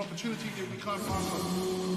opportunity that we can't pass on.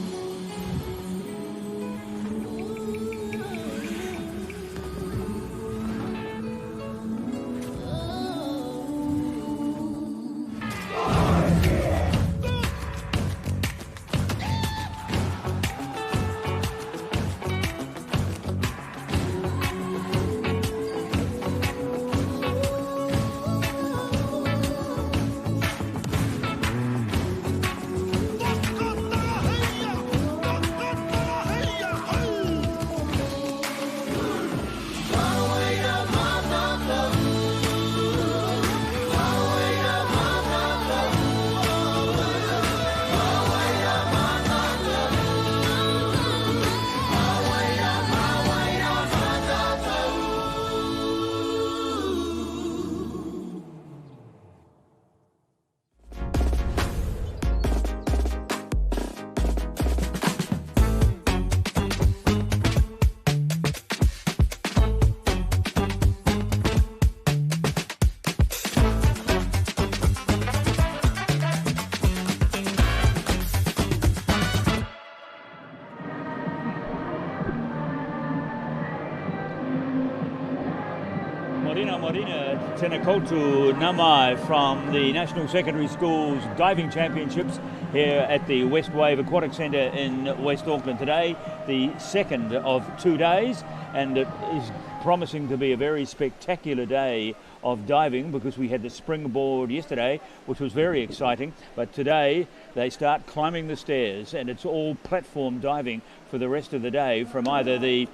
Morena Tenakotu Namai from the National Secondary Schools Diving Championships here at the Westwave Aquatic Centre in West Auckland today, the second of 2 days, and it is promising to be a very spectacular day of diving because we had the springboard yesterday, which was very exciting, but today they start climbing the stairs and it's all platform diving for the rest of the day from either the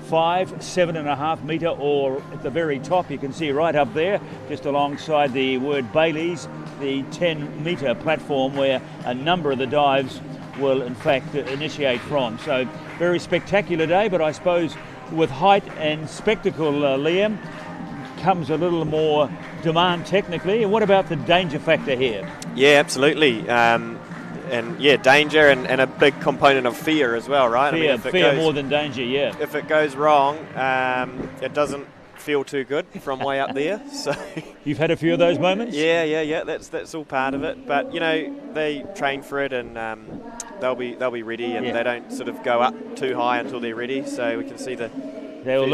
5, 7.5 metre or at the very top, you can see right up there, just alongside the word Bailey's, the 10 metre platform where a number of the dives will in fact initiate from. So very spectacular day, but I suppose with height and spectacle, Liam, comes a little more demand technically. And what about the danger factor here? Yeah, absolutely. And yeah, danger and a big component of fear as well, right? Fear, fear more than danger, yeah. If it goes wrong, it doesn't feel too good from way up there. So you've had a few of those moments? Yeah. That's all part of it. But you know, they train for it and they'll be ready, and they don't sort of go up too high until they're ready. So we can see they all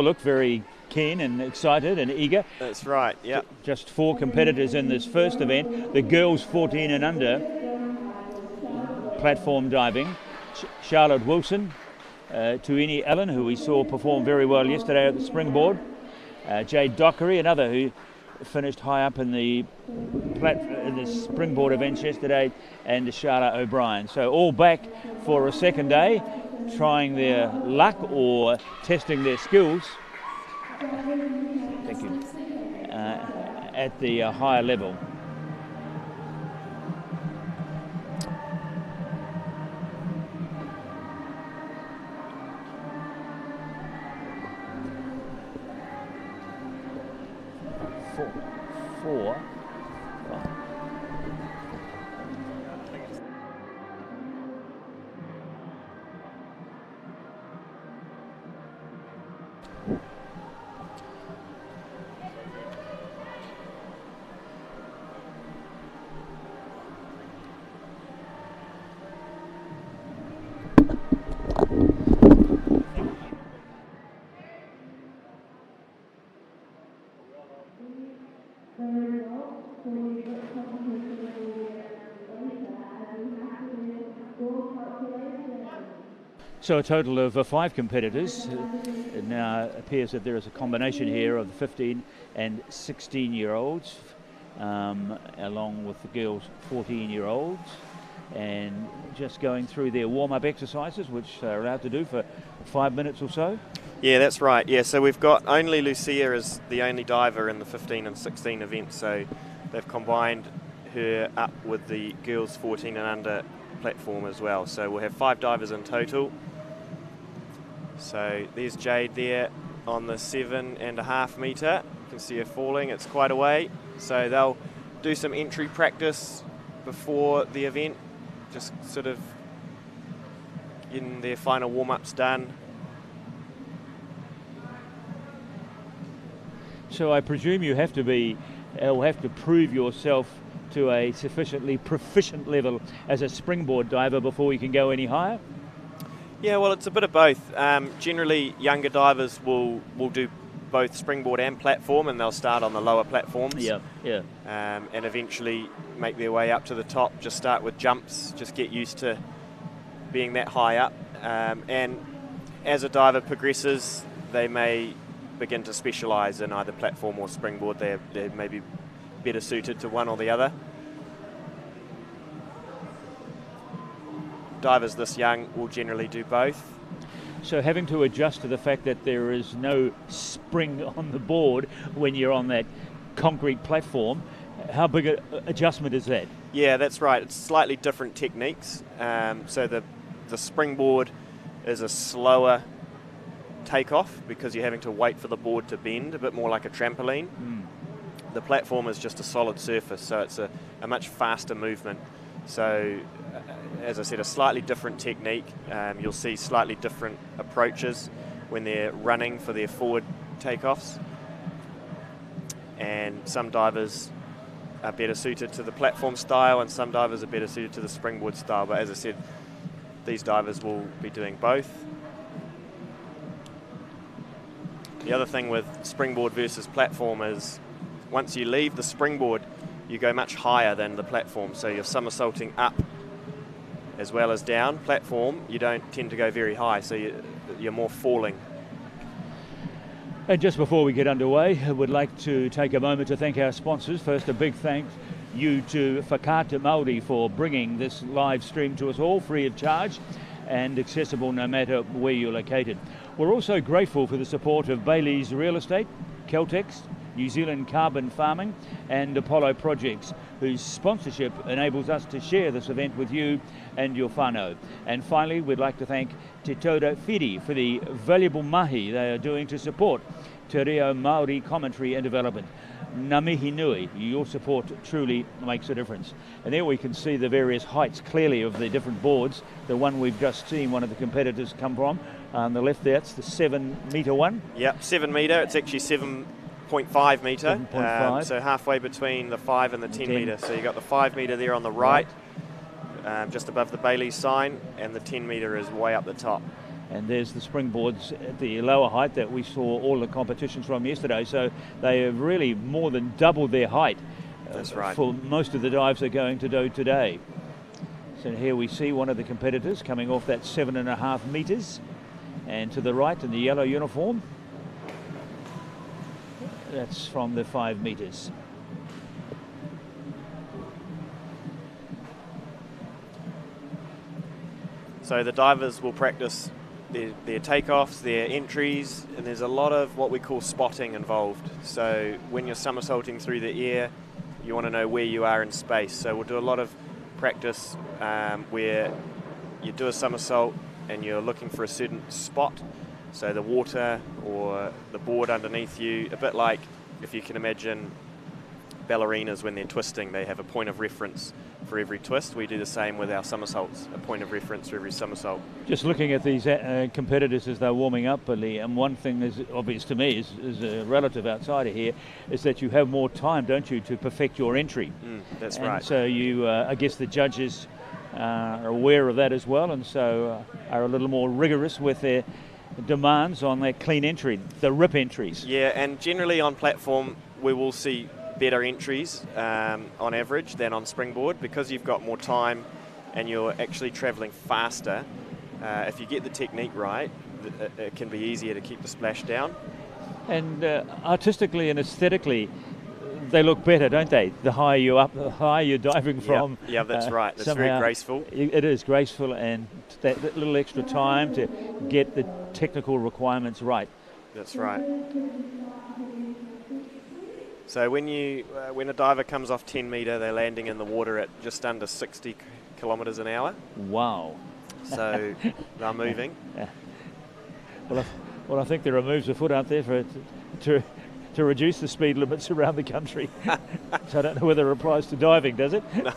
look very keen and excited and eager. That's right. Yeah. Just 4 competitors in this first event. The girls 14 and under platform diving. Charlotte Wilson, Tuini Allen, who we saw perform very well yesterday at the springboard. Jade Dockery, another who finished high up in the springboard events yesterday, and Charlotte O'Brien. So all back for a second day, trying their luck or testing their skills. Thank you. At the higher level. Four. So a total of 5 competitors. It now appears that there is a combination here of the 15 and 16-year-olds, along with the girls' 14-year-olds, and just going through their warm-up exercises, which they're allowed to do for 5 minutes or so. Yeah, that's right. Yeah, so we've got only Lucia as the only diver in the 15 and 16 events, so they've combined her up with the girls' 14 and under platform as well. So we'll have 5 divers in total. So there's Jade there on the 7.5 metre. You can see her falling, it's quite a way. So they'll do some entry practice before the event, just sort of getting their final warm-ups done. So I presume you have to prove yourself to a sufficiently proficient level as a springboard diver before you can go any higher? Yeah, well, it's a bit of both. Generally, younger divers will do both springboard and platform, and they'll start on the lower platforms. Yeah. And eventually make their way up to the top. Just start with jumps, just get used to being that high up. And as a diver progresses, they may begin to specialise in either platform or springboard. They may be better suited to one or the other. Divers this young will generally do both. So having to adjust to the fact that there is no spring on the board when you're on that concrete platform, how big an adjustment is that? Yeah, that's right. It's slightly different techniques. So the springboard is a slower takeoff because you're having to wait for the board to bend, a bit more like a trampoline. The platform is just a solid surface, so it's a much faster movement. So, as I said, a slightly different technique. You'll see slightly different approaches when they're running for their forward takeoffs. And some divers are better suited to the platform style, and some divers are better suited to the springboard style. But as I said, these divers will be doing both. The other thing with springboard versus platform is once you leave the springboard, you go much higher than the platform. So you're somersaulting up as well as down. Platform, you don't tend to go very high, so you're more falling. And just before we get underway, I would like to take a moment to thank our sponsors. First, a big thank you to Whakaata Māori for bringing this live stream to us all free of charge and accessible no matter where you're located. We're also grateful for the support of Bailey's Real Estate, Caltex, New Zealand Carbon Farming and Apollo Projects, whose sponsorship enables us to share this event with you and your whānau. And finally, we'd like to thank Te Tauda Whiri for the valuable mahi they are doing to support Te Reo Māori commentary and development. Ngā mihi nui, your support truly makes a difference. And there we can see the various heights clearly of the different boards. The one we've just seen one of the competitors come from, on the left there, it's the 7 metre one. Yep, 7 metre, it's actually 7.5 metre, 7.5. so halfway between the 5 and the 10 metre. So you've got the 5 metre there on the right, just above the Bailey's sign, and the 10 metre is way up the top. And there's the springboards at the lower height that we saw all the competitions from yesterday. So they have really more than doubled their height. That's right. For most of the dives they're going to do today. So here we see one of the competitors coming off that 7.5 metres. And to the right in the yellow uniform, that's from the 5 metres. So the divers will practice their takeoffs, their entries, and there's a lot of what we call spotting involved. So when you're somersaulting through the air, you want to know where you are in space. So we'll do a lot of practice where you do a somersault and you're looking for a certain spot. So the water or the board underneath you, a bit like if you can imagine ballerinas when they're twisting, they have a point of reference for every twist. We do the same with our somersaults, a point of reference for every somersault. Just looking at these competitors as they're warming up, Billy, and one thing is obvious to me as a relative outsider here, is that you have more time, don't you, to perfect your entry. That's and right. So you, I guess the judges are aware of that as well, and so are a little more rigorous with their demands on their clean entry, the rip entries. Yeah, and generally on platform we will see better entries on average than on springboard because you've got more time and you're actually travelling faster. If you get the technique right, it can be easier to keep the splash down. And artistically and aesthetically, they look better, don't they? The higher you're up, the higher you're diving from. Yeah, that's right. It's very graceful. It is graceful, and that little extra time to get the technical requirements right. That's right. So when a diver comes off 10 metre, they're landing in the water at just under 60 kilometres an hour. Wow. So they're moving. Yeah. Well, I think there are moves afoot, aren't there, to reduce the speed limits around the country. So I don't know whether it applies to diving, does it? No,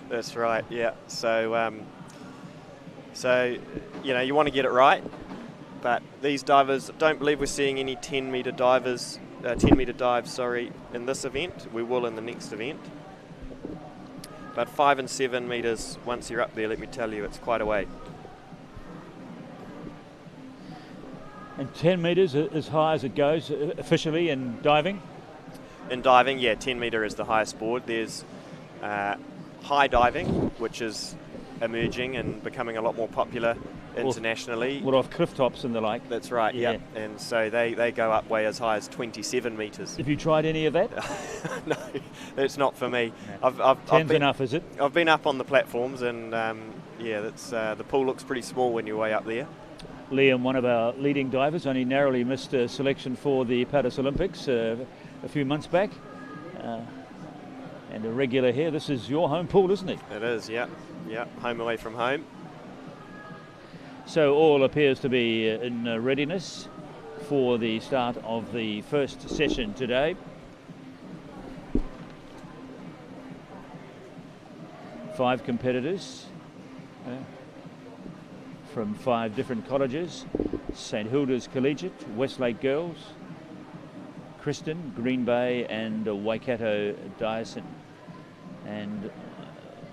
that's right, yeah. So, you want to get it right, but these divers, don't believe we're seeing any 10 metre dives, 10 metre dives, in this event. We will in the next event. But 5 and 7 metres, once you're up there, let me tell you, it's quite a way. And 10 metres as high as it goes officially in diving? In diving, yeah, 10 metre is the highest board. There's high diving, which is emerging and becoming a lot more popular internationally. Well, off cliff tops and the like. That's right, yeah. And so they go up way as high as 27 metres. Have you tried any of that? No, that's not for me. No. Ten's enough, is it? I've been up on the platforms, and yeah, that's the pool looks pretty small when you're way up there. Liam, one of our leading divers, only narrowly missed selection for the Paris Olympics a few months back. And a regular here. This is your home pool, isn't it? It is, yeah. Yeah, home away from home. So all appears to be in readiness for the start of the first session today. Five competitors from 5 different colleges: St Hilda's Collegiate, Westlake Girls, Kristen, Green Bay and Waikato Dyson. And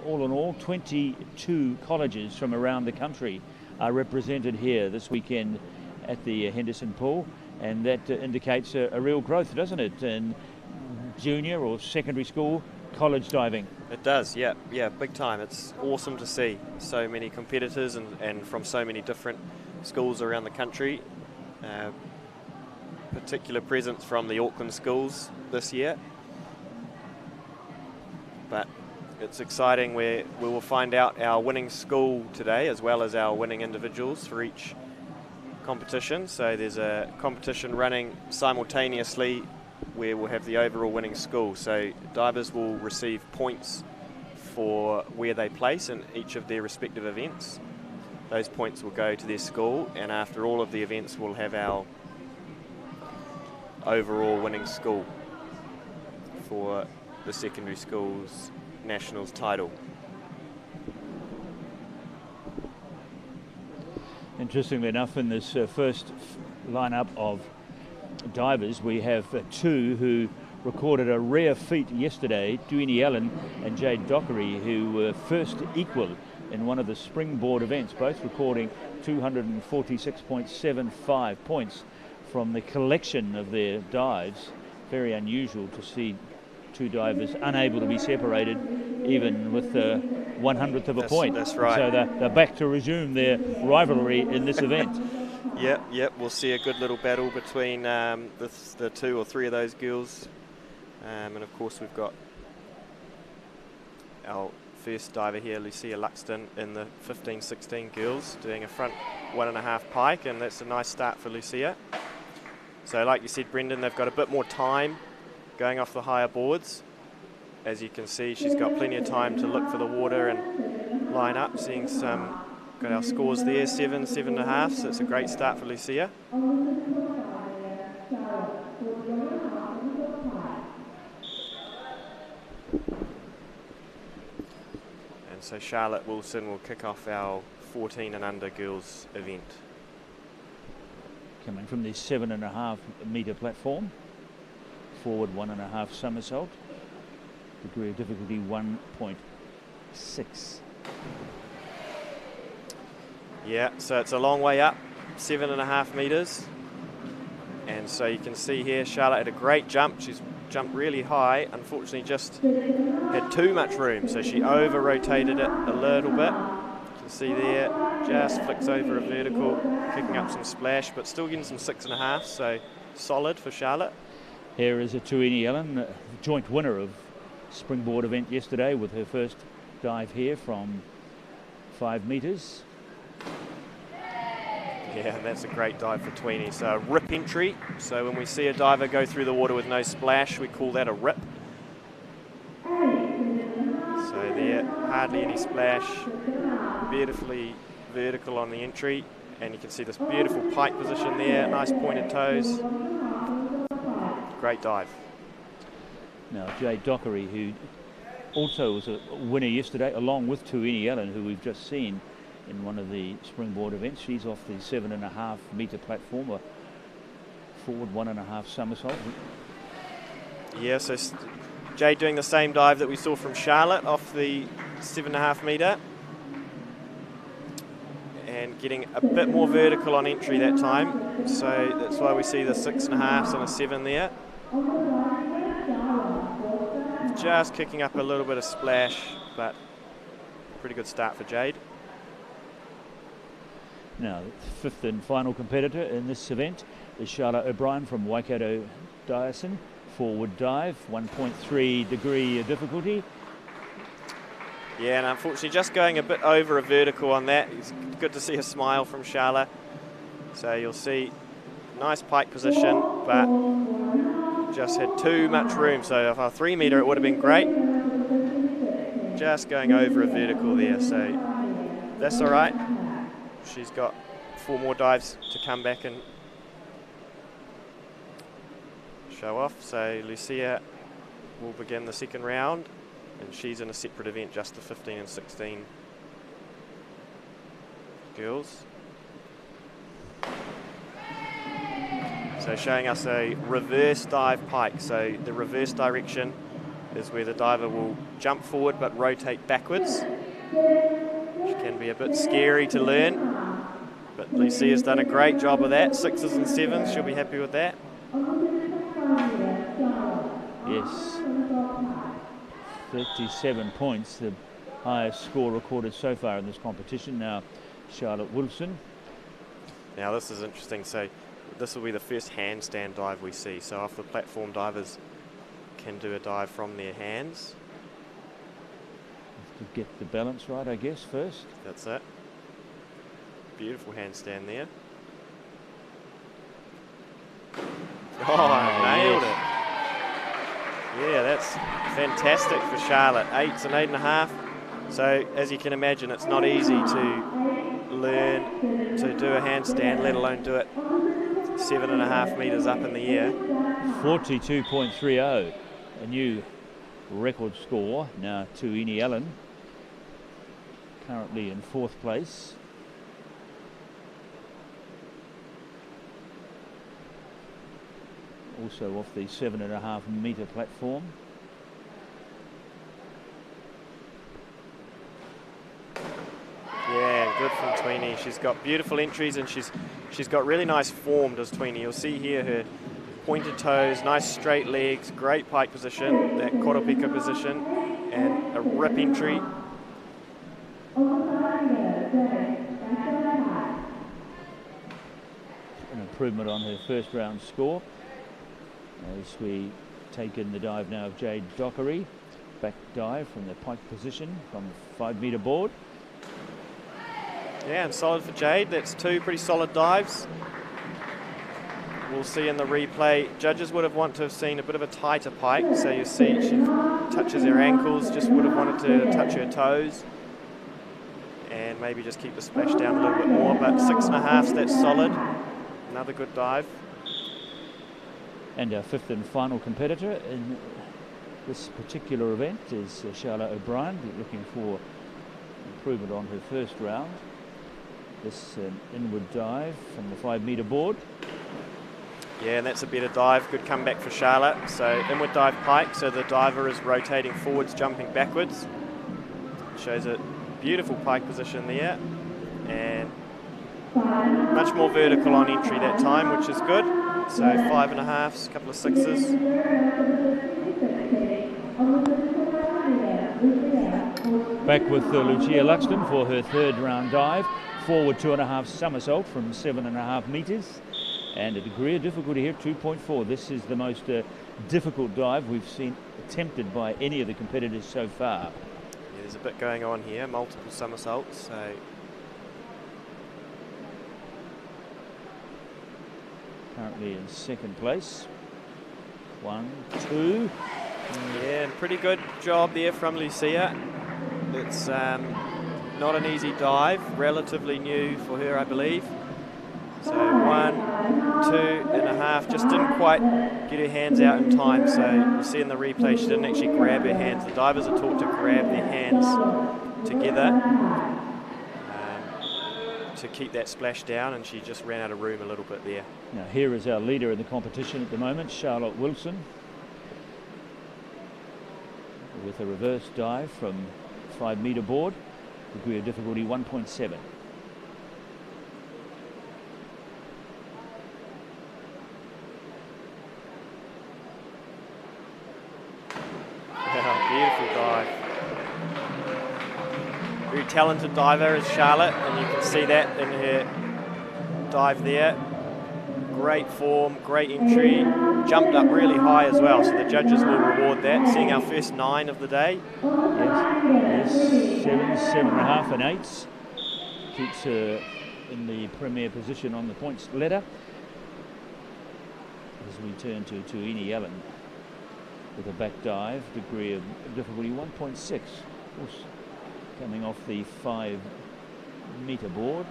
all in all, 22 colleges from around the country are represented here this weekend at the Henderson pool, and that indicates a real growth, doesn't it, in junior or secondary school college diving? It does, yeah, big time. It's awesome to see so many competitors and from so many different schools around the country. Particular presence from the Auckland schools this year. But it's exciting. We will find out our winning school today, as well as our winning individuals for each competition. So there's a competition running simultaneously where we'll have the overall winning school. So divers will receive points for where they place in each of their respective events. Those points will go to their school, and after all of the events we'll have our overall winning school for the secondary school's nationals title. Interestingly enough, in this first lineup of divers, we have 2 who recorded a rare feat yesterday: Duini Allen and Jade Dockery, who were first equal in one of the springboard events, both recording 246.75 points from the collection of their dives. Very unusual to see 2 divers unable to be separated even with the 100th of a point. That's right. So they're back to resume their rivalry in this event. Yep, we'll see a good little battle between the 2 or 3 of those girls. And of course we've got our first diver here, Lucia Luxton, in the 15-16 girls, doing a front 1.5 pike, and that's a nice start for Lucia. So like you said, Brendan, they've got a bit more time going off the higher boards. As you can see, she's got plenty of time to look for the water and line up. Seeing some, got our scores there, 7, 7.5, so it's a great start for Lucia. And so Charlotte Wilson will kick off our 14 and under girls event. Coming from the 7.5 metre platform, forward 1.5 somersault, degree of difficulty 1.6. Yeah, so it's a long way up, 7.5 metres. And so you can see here, Charlotte had a great jump. She's jumped really high, unfortunately just had too much room, so she over-rotated it a little bit. You can see there, just flicks over a vertical, kicking up some splash, but still getting some 6.5, so solid for Charlotte. Here is a Tuini Allen, joint winner of springboard event yesterday, with her first dive here from 5 metres. Yeah, and that's a great dive for Tweenie. So a rip entry. So when we see a diver go through the water with no splash, we call that a rip. So there, hardly any splash, beautifully vertical on the entry, and you can see this beautiful pike position there, nice pointed toes. Great dive. Now Jade Dockery, who also was a winner yesterday, along with Tuini Allen, who we've just seen in one of the springboard events. She's off the 7.5 metre platform, a forward 1.5 somersault. Yeah, so Jade doing the same dive that we saw from Charlotte off the 7.5 metre. And getting a bit more vertical on entry that time. So that's why we see the 6.5s and a 7 there. Just kicking up a little bit of splash, but pretty good start for Jade. Now, fifth and final competitor in this event is Charlotte O'Brien from Waikato Dyson. Forward dive, 1.3 degree difficulty. Yeah, and unfortunately just going a bit over a vertical on that. It's good to see a smile from Charlotte. So you'll see nice pike position, but just had too much room. So if a 3 metre it would have been great. Just going over a vertical there, so that's all right. She's got 4 more dives to come back and show off. So Lucia will begin the second round, and she's in a separate event, just the 15 and 16 girls. So showing us a reverse dive pike. So the reverse direction is where the diver will jump forward but rotate backwards, which can be a bit scary to learn. But Lucia's done a great job of that. 6s and 7s, she'll be happy with that. Yes. 37 points, the highest score recorded so far in this competition. Now, Charlotte Wilson. Now this is interesting. So this will be the first handstand dive we see. So off the platform, divers can do a dive from their hands. To get the balance right, I guess, first. That's it. Beautiful handstand there. Oh, nailed it. Yeah, that's fantastic for Charlotte. 8s and 8.5. So as you can imagine, it's not easy to learn to do a handstand, let alone do it 7.5 metres up in the air. 42.30, a new record score now to Eni Allen, currently in 4th place. Also off the 7.5 metre platform. Yeah, good from Tweenie. She's got beautiful entries, and she's got really nice form, does Tweenie. You'll see here her pointed toes, nice straight legs, great pike position, that koropika position, and a rip entry. An improvement on her first round score. As we take in the dive now of Jade Dockery, back dive from the pike position from the 5 metre board. Yeah, and solid for Jade. That's 2 pretty solid dives. We'll see in the replay, judges would have wanted to have seen a bit of a tighter pike. So you see she touches her ankles, just would have wanted to touch her toes and maybe just keep the splash down a little bit more. But 6.5s, that's solid. Another good dive. And our 5th and final competitor in this particular event is Charlotte O'Brien, looking for improvement on her first round. This inward dive from the 5 metre board. Yeah, and that's a better dive. Good comeback for Charlotte. So inward dive pike, so the diver is rotating forwards, jumping backwards. Shows a beautiful pike position there. And much more vertical on entry that time, which is good. So 5.5s, a couple of 6s. Back with Lucia Luxton for her 3rd round dive. Forward 2.5 somersault from 7.5 metres. And a degree of difficulty here, 2.4. This is the most difficult dive we've seen attempted by any of the competitors so far. Yeah, there's a bit going on here, multiple somersaults. So currently in 2nd place. 1, 2. yeah, and pretty good job there from Lucia. It's not an easy dive, relatively new for her, I believe. So 1, 2.5, just didn't quite get her hands out in time. So you'll see in the replay, she didn't actually grab her hands. The divers are taught to grab their hands together to keep that splash down, and she just ran out of room a little bit there. Now here is our leader in the competition at the moment, Charlotte Wilson. with a reverse dive from 5 metre board, degree of difficulty 1.7. Beautiful dive. Very talented diver is Charlotte, and you can see that in her dive there. Great form, great entry, jumped up really high as well, so the judges will reward that. Seeing our first 9 of the day. Yes, 7.5 and 8s. Keeps her in the premier position on the points ladder. As we turn to Tuini Allen with a back dive, degree of difficulty 1.6. Coming off the 5 metre board.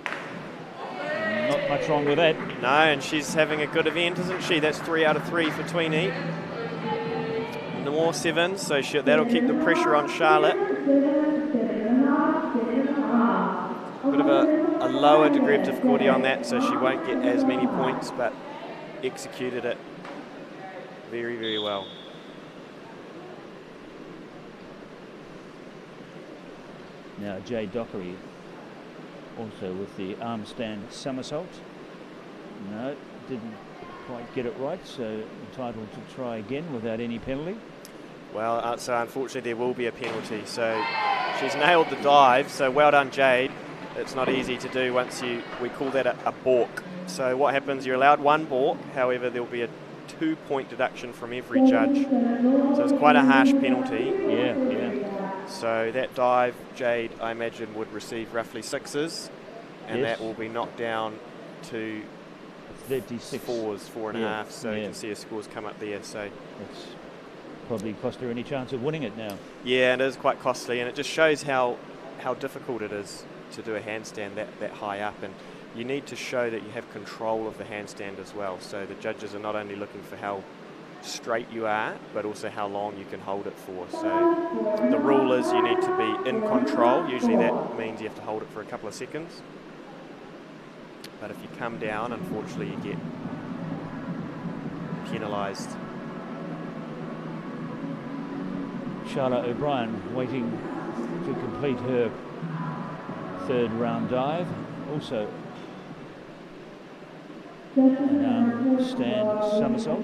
Not much wrong with that. No, and she's having a good event, isn't she? That's 3 out of 3 for Tweenie. No more 7s, so that'll keep the pressure on Charlotte. Bit of a lower degree of difficulty on that, so she won't get as many points, but executed it very, very well. Now Jade Dockery also with the arm stand somersault. No, didn't quite get it right, so entitled to try again without any penalty. Well, so unfortunately there will be a penalty. So she's nailed the dive, so well done Jade. It's not easy to do once we call that a balk. So what happens, you're allowed 1 balk, however there'll be a 2-point deduction from every judge. So it's quite a harsh penalty. Yeah. So that dive, Jade, I imagine, would receive roughly 6s, and yes, that will be knocked down to 36. 4s, 4.5. So yeah, you can see her scores come up there. So it's probably cost her any chance of winning it now. Yeah, and it is quite costly, and it just shows how difficult it is to do a handstand that high up, and you need to show that you have control of the handstand as well. So the judges are not only looking for how straight you are, but also how long you can hold it for. So the rule is you need to be in control. Usually that means you have to hold it for a couple of seconds. But if you come down, unfortunately you get penalised. Charlotte O'Brien waiting to complete her 3rd round dive. Also an stand somersault.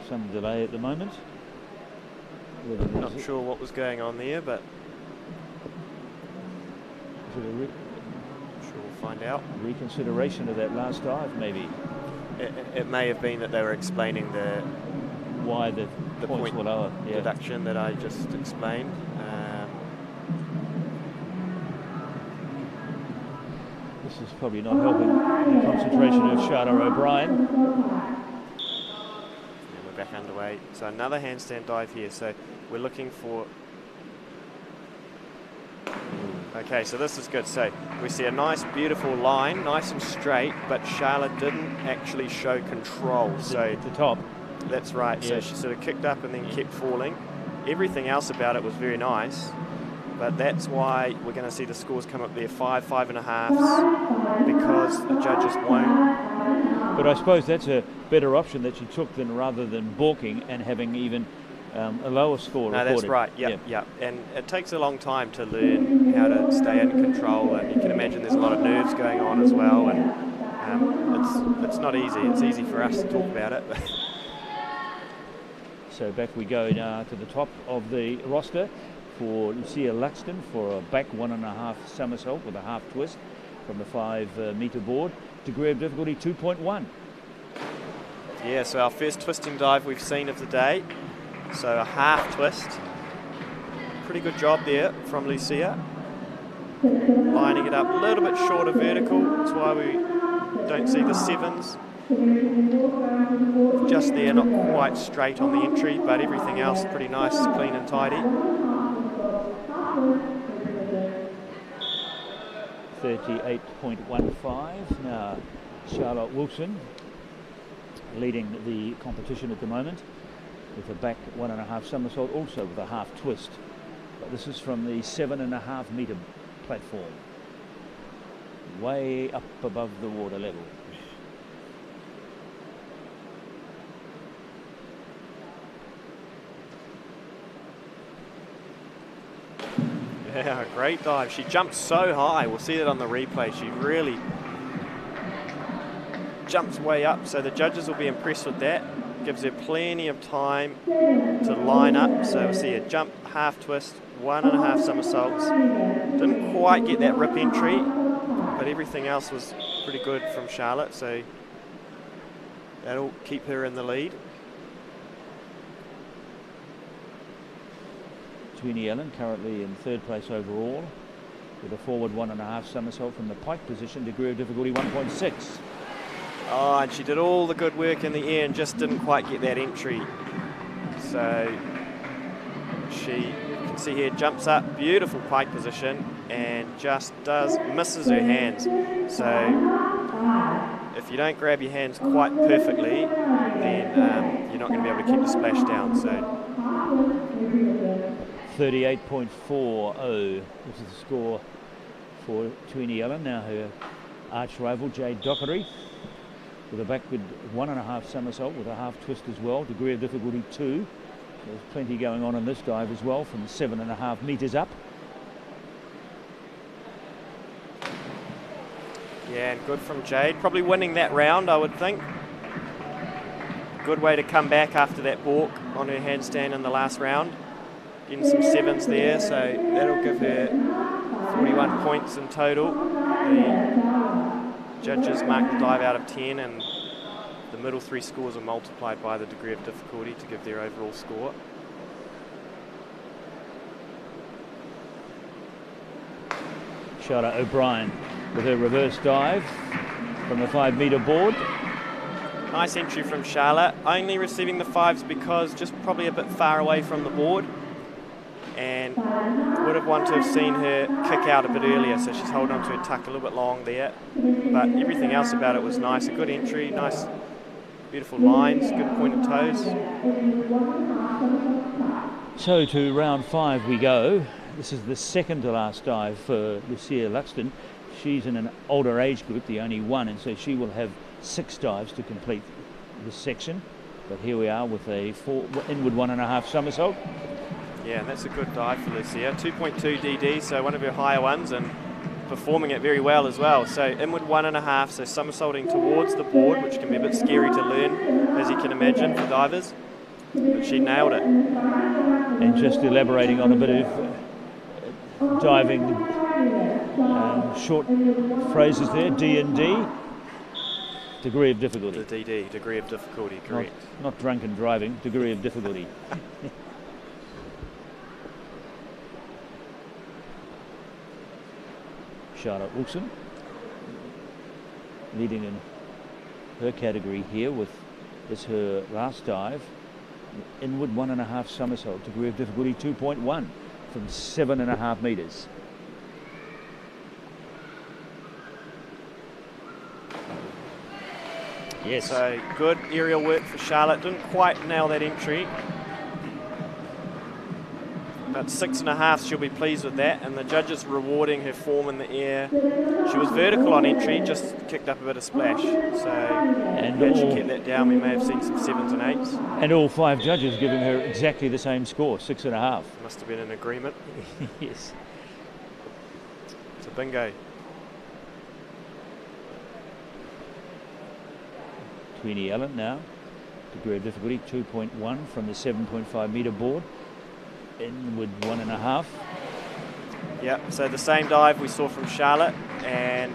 Some delay at the moment. Not sure what was going on there, but is it a sure we'll find out. Reconsideration of that last dive, maybe. It may have been that they were explaining why the points were lower. Yeah. Deduction that I just explained. This is probably not helping the concentration of Charlotte O'Brien. And we're back underway. So another handstand dive here. So we're looking for... Okay, so this is good. So we see a nice, beautiful line, nice and straight, but Charlotte didn't actually show control. So at the top. That's right. Yeah. So she sort of kicked up and then kept falling. Everything else about it was very nice, but that's why we're going to see the scores come up there, 5, 5.5s, because the judges won't. But I suppose that's a better option that she took than rather than balking and having even a lower score No, recorded. that's right. Yep. And it takes a long time to learn how to stay in control, and you can imagine there's a lot of nerves going on as well, and it's not easy. It's easy for us to talk about it. So back we go now to the top of the roster for Lucia Luxton for a back 1.5 somersault with a half twist from the 5 metre board. Degree of difficulty 2.1. Yeah, so our first twisting dive we've seen of the day. So a half twist. Pretty good job there from Lucia. Lining it up a little bit short of vertical. That's why we don't see the 7s. Just there, not quite straight on the entry, but everything else pretty nice, clean and tidy. 38.15. Now Charlotte Wilson leading the competition at the moment with a back 1.5 somersault, also with a half twist. But this is from the 7.5 metre platform, way up above the water level. Yeah, great dive. She jumped so high. We'll see that on the replay. She really jumps way up, so the judges will be impressed with that. Gives her plenty of time to line up. So we'll see a jump, half twist, 1.5 somersaults. Didn't quite get that rip entry, but everything else was pretty good from Charlotte, so that'll keep her in the lead. Tweeny Allen currently in 3rd place overall, with a forward 1.5 somersault from the pike position, degree of difficulty 1.6. Oh, and she did all the good work in the air and just didn't quite get that entry. So she, you can see here, jumps up, beautiful pike position, and just misses her hands. So if you don't grab your hands quite perfectly, then you're not going to be able to keep the splash down. So 38.40 this is the score for Tweeny Allen. Now her arch rival Jade Dockery with a backward 1.5 somersault with a half twist as well, degree of difficulty 2. So there's plenty going on in this dive as well, from 7.5 metres up. Yeah, and good from Jade. Probably winning that round, I would think. Good way to come back after that balk on her handstand in the last round. Getting some 7s there, so that'll give her 41 points in total. The judges marked the dive out of 10, and the middle 3 scores are multiplied by the degree of difficulty to give their overall score. Charlotte O'Brien with her reverse dive from the 5 metre board. Nice entry from Charlotte, only receiving the 5s because just probably a bit far away from the board, and would have wanted to have seen her kick out a bit earlier, so she's holding on to her tuck a little bit long there. But everything else about it was nice, a good entry, nice beautiful lines, good pointed toes. So to round 5 we go. This is the second to last dive for Lucia Luxton. She's in an older age group, the only one, and so she will have 6 dives to complete this section. But here we are with a inward 1.5 somersault. Yeah, and that's a good dive for Lucia. 2.2 DD, so one of her higher ones, and performing it very well as well. So inward 1.5, so somersaulting towards the board, which can be a bit scary to learn, as you can imagine, for divers. But she nailed it. And just elaborating on a bit of diving short phrases there, D and D. Degree of difficulty. The DD, degree of difficulty, correct. Not drunken driving, degree of difficulty. Charlotte Wilson leading in her category here with this her last dive, inward 1.5 somersault, degree of difficulty 2.1 from 7.5 metres. Yes. So good aerial work for Charlotte. Didn't quite nail that entry. But 6.5, she'll be pleased with that, and the judges rewarding her form in the air. She was vertical on entry, just kicked up a bit of splash. So had she kept that down, we may have seen some 7s and 8s. And all 5 judges giving her exactly the same score, 6.5. Must have been an agreement. Yes. So bingo. Tweeny Allen now, degree of difficulty 2.1 from the 7.5 metre board, inward 1.5. Yeah, so the same dive we saw from Charlotte, and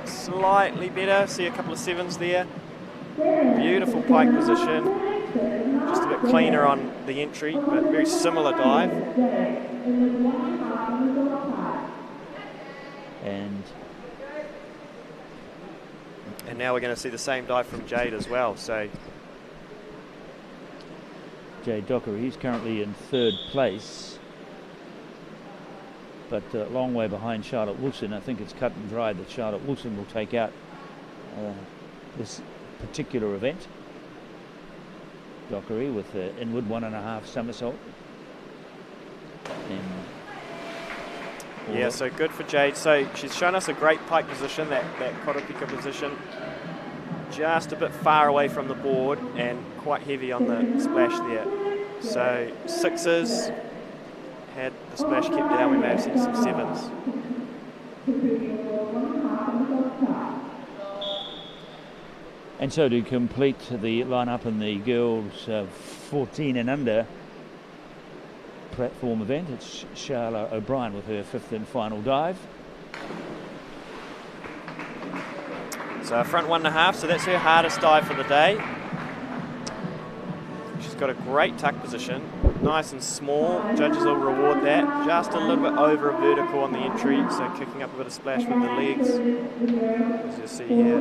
slightly better. See a couple of 7s there. Beautiful pike position. Just a bit cleaner on the entry, but very similar dive. And now we're going to see the same dive from Jade as well. So Jade Dockery, he's currently in 3rd place, but a long way behind Charlotte Wilson. I think it's cut and dried that Charlotte Wilson will take out this particular event. Dockery with the inward 1.5 somersault. Yeah, so good for Jade. So she's shown us a great pike position, that korapika position. Just a bit far away from the board and quite heavy on the splash there. So 6s, had the splash kept down, we may have seen some 7s. And so to complete the lineup in the girls 14 and under platform event, it's Charlotte O'Brien with her 5th and final dive. So front 1.5, so that's her hardest dive for the day. She's got a great tuck position, nice and small. Judges will reward that. Just a little bit over a vertical on the entry, so kicking up a bit of splash with the legs. As you see here,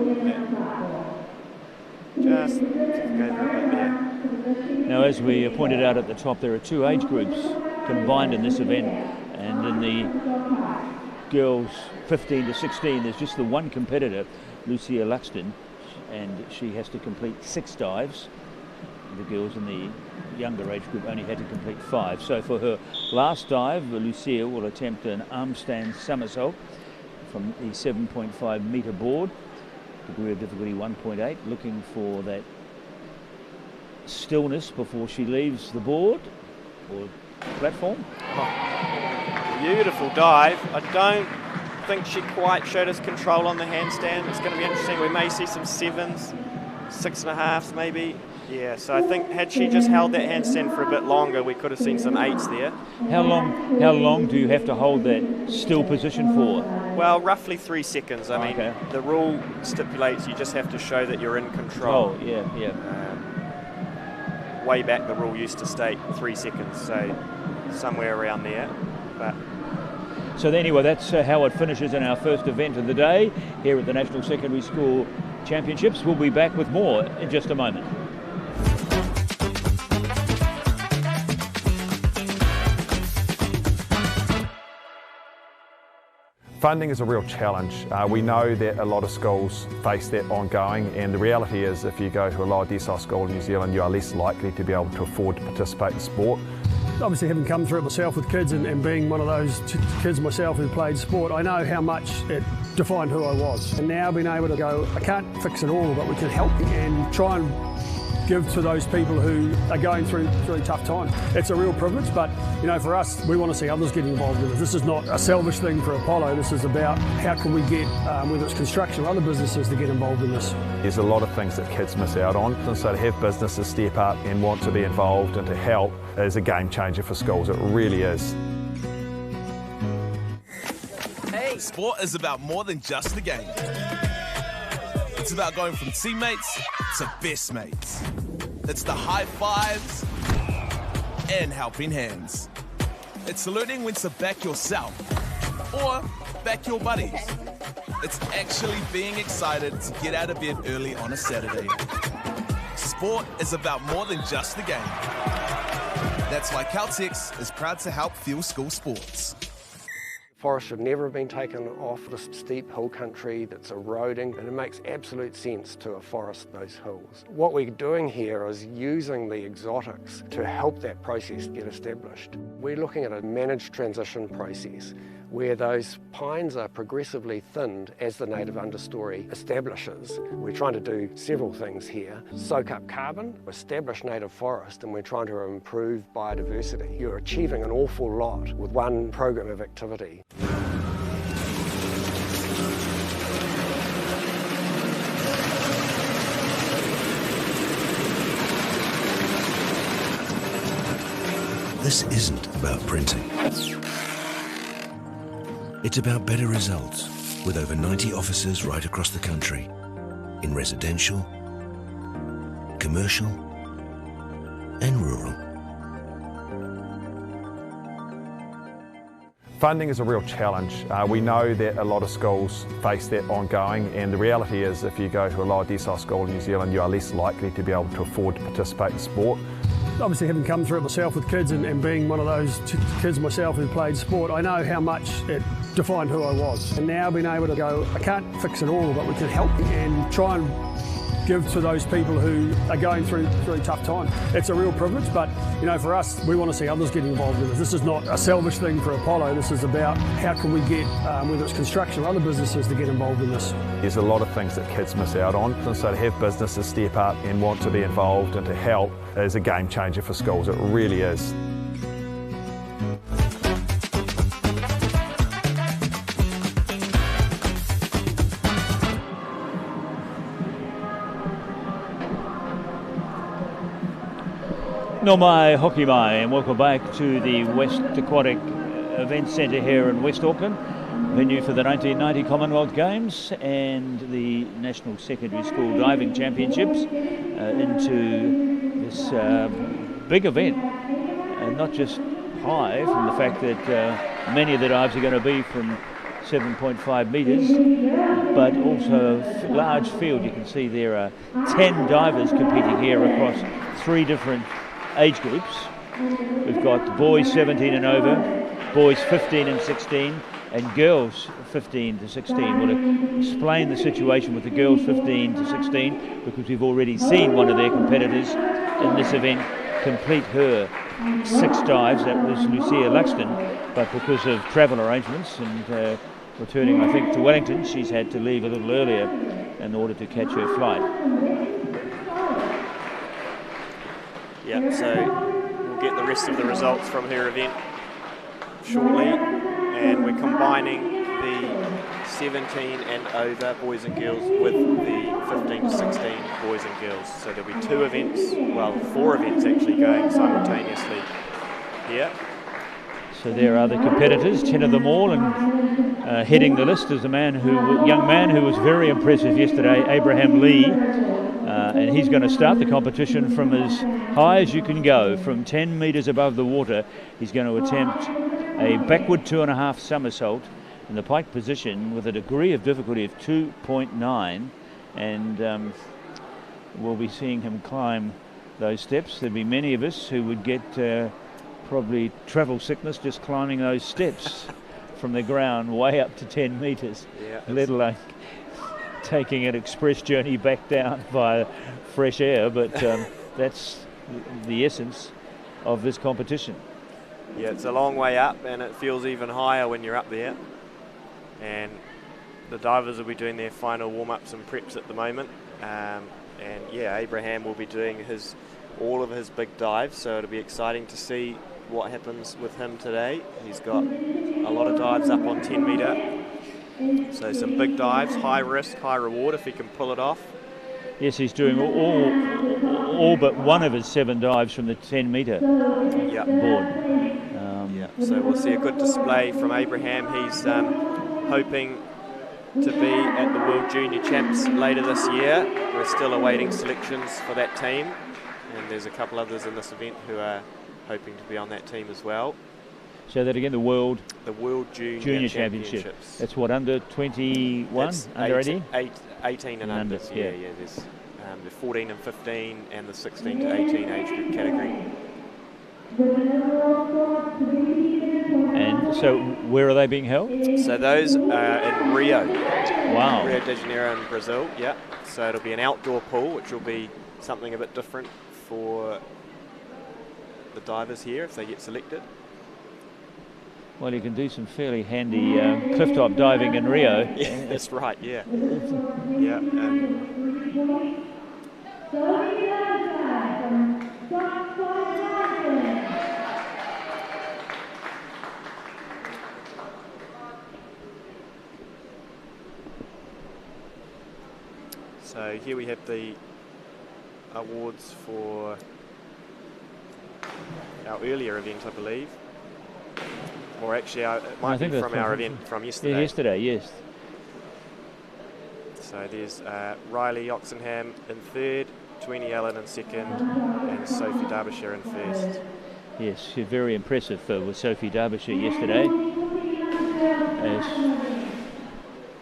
just kicking over a bit there. Now, as we pointed out at the top, there are 2 age groups combined in this event, and in the girls 15 to 16, there's just the one competitor, Lucia Luxton, and she has to complete 6 dives. The girls in the younger age group only had to complete 5. So for her last dive, Lucia will attempt an arm stand somersault from the 7.5 metre board, degree of difficulty 1.8, looking for that stillness before she leaves the board or platform. Oh, beautiful dive. I don't think she quite showed us control on the handstand. It's going to be interesting. We may see some 7s, 6.5s maybe. Yeah, so I think had she just held that handstand for a bit longer, we could have seen some 8s there. How long do you have to hold that still position for? Well, roughly 3 seconds. I mean, the rule stipulates you just have to show that you're in control. Oh, yeah. Way back, the rule used to state 3 seconds, so somewhere around there. But so anyway, that's how it finishes in our first event of the day here at the National Secondary School Championships. We'll be back with more in just a moment. Funding is a real challenge. We know that a lot of schools face that ongoing, and the reality is if you go to a lower decile school in New Zealand, you are less likely to be able to afford to participate in sport. Obviously, having come through it myself with kids and being one of those kids myself who played sport, I know how much it defined who I was. And now being able to go, I can't fix it all, but we can help and try and give to those people who are going through really tough times. It's a real privilege, but you know, for us, we want to see others get involved in it. This is not a selfish thing for Apollo. This is about how can we get, whether it's construction or other businesses, to get involved in this. There's a lot of things that kids miss out on, and so to have businesses step up and want to be involved and to help is a game changer for schools. It really is. Hey, sport is about more than just the game. It's about going from teammates to best mates. It's the high fives and helping hands. It's learning when to back yourself or back your buddies. It's actually being excited to get out of bed early on a Saturday. Sport is about more than just the game. That's why Caltex is proud to help fuel school sports. Forest should never have been taken off this steep hill country that's eroding, and it makes absolute sense to afforest those hills. What we're doing here is using the exotics to help that process get established. We're looking at a managed transition process where those pines are progressively thinned as the native understory establishes. We're trying to do several things here. Soak up carbon, establish native forest, and we're trying to improve biodiversity. You're achieving an awful lot with one program of activity. This isn't about printing. It's about better results with over 90 offices right across the country in residential, commercial and rural. Funding is a real challenge. We know that a lot of schools face that ongoing, and the reality is if you go to a lower decile school in New Zealand, you are less likely to be able to afford to participate in sport. Obviously, having come through it myself with kids and being one of those kids myself who played sport, I know how much it defined who I was. And now being able to go, I can't fix it all, but we can help and try and give to those people who are going through a tough time. It's a real privilege, but for us, we want to see others get involved in this. This is not a selfish thing for Apollo. This is about how can we get, whether it's construction or other businesses, to get involved in this. There's a lot of things that kids miss out on, and so to have businesses step up and want to be involved and to help is a game changer for schools. It really is. No mai, hoki mai, and welcome back to the West Aquatic Event Centre here in West Auckland, venue for the 1990 Commonwealth Games and the National Secondary School Diving Championships, into this big event, and not just high from the fact that many of the dives are going to be from 7.5 metres, but also a large field. You can see there are 10 divers competing here across 3 different age groups. We've got boys 17 and over, boys 15 and 16, and girls 15 to 16. We'll explain the situation with the girls 15 to 16 because we've already seen one of their competitors in this event complete her 6 dives. That was Lucia Luxton, but because of travel arrangements and returning, I think, to Wellington, she's had to leave a little earlier in order to catch her flight. Yeah, so we'll get the rest of the results from her event shortly, and we're combining the 17 and over boys and girls with the 15 to 16 boys and girls. So there'll be 2 events, well 4 events actually going simultaneously here. So there are the competitors, 10 of them all, and heading the list is a young man who was very impressive yesterday, Abraham Lee. And he's going to start the competition from as high as you can go, from 10 metres above the water. He's going to attempt a backward 2.5 somersault in the pike position with a degree of difficulty of 2.9, and we'll be seeing him climb those steps. There'd be many of us who would get probably travel sickness just climbing those steps from the ground way up to 10 metres, let alone taking an express journey back down via fresh air, but that's the essence of this competition. Yeah, it's a long way up, and it feels even higher when you're up there. And the divers will be doing their final warm-ups and preps at the moment. And yeah, Abraham will be doing all of his big dives, so it'll be exciting to see what happens with him today. He's got a lot of dives up on 10 metre. So some big dives, high risk, high reward if he can pull it off. Yes, he's doing all but one of his 7 dives from the 10 metre board. So we'll see a good display from Abraham. He's hoping to be at the World Junior Champs later this year. We're still awaiting selections for that team, and there's a couple others in this event who are hoping to be on that team as well. So that again, the World Junior Championships. That's what, under 21, under 18? 18 and under. Yeah. There's the 14 and 15 and the 16 to 18 age group category. And so where are they being held? So those are in Rio. Wow. Rio de Janeiro in Brazil, yeah. So it'll be an outdoor pool, which will be something a bit different for the divers here if they get selected. Well, you can do some fairly handy cliff-top diving in Rio. Yeah, that's right, yeah. So here we have the awards for our earlier event, I believe. Or actually, it might be from our event from yesterday. Yeah, yesterday, yes. So there's Riley Oxenham in 3rd, Tweenie Allen in 2nd, and Sophie Derbyshire in 1st. Yes, very impressive with Sophie Derbyshire yesterday. As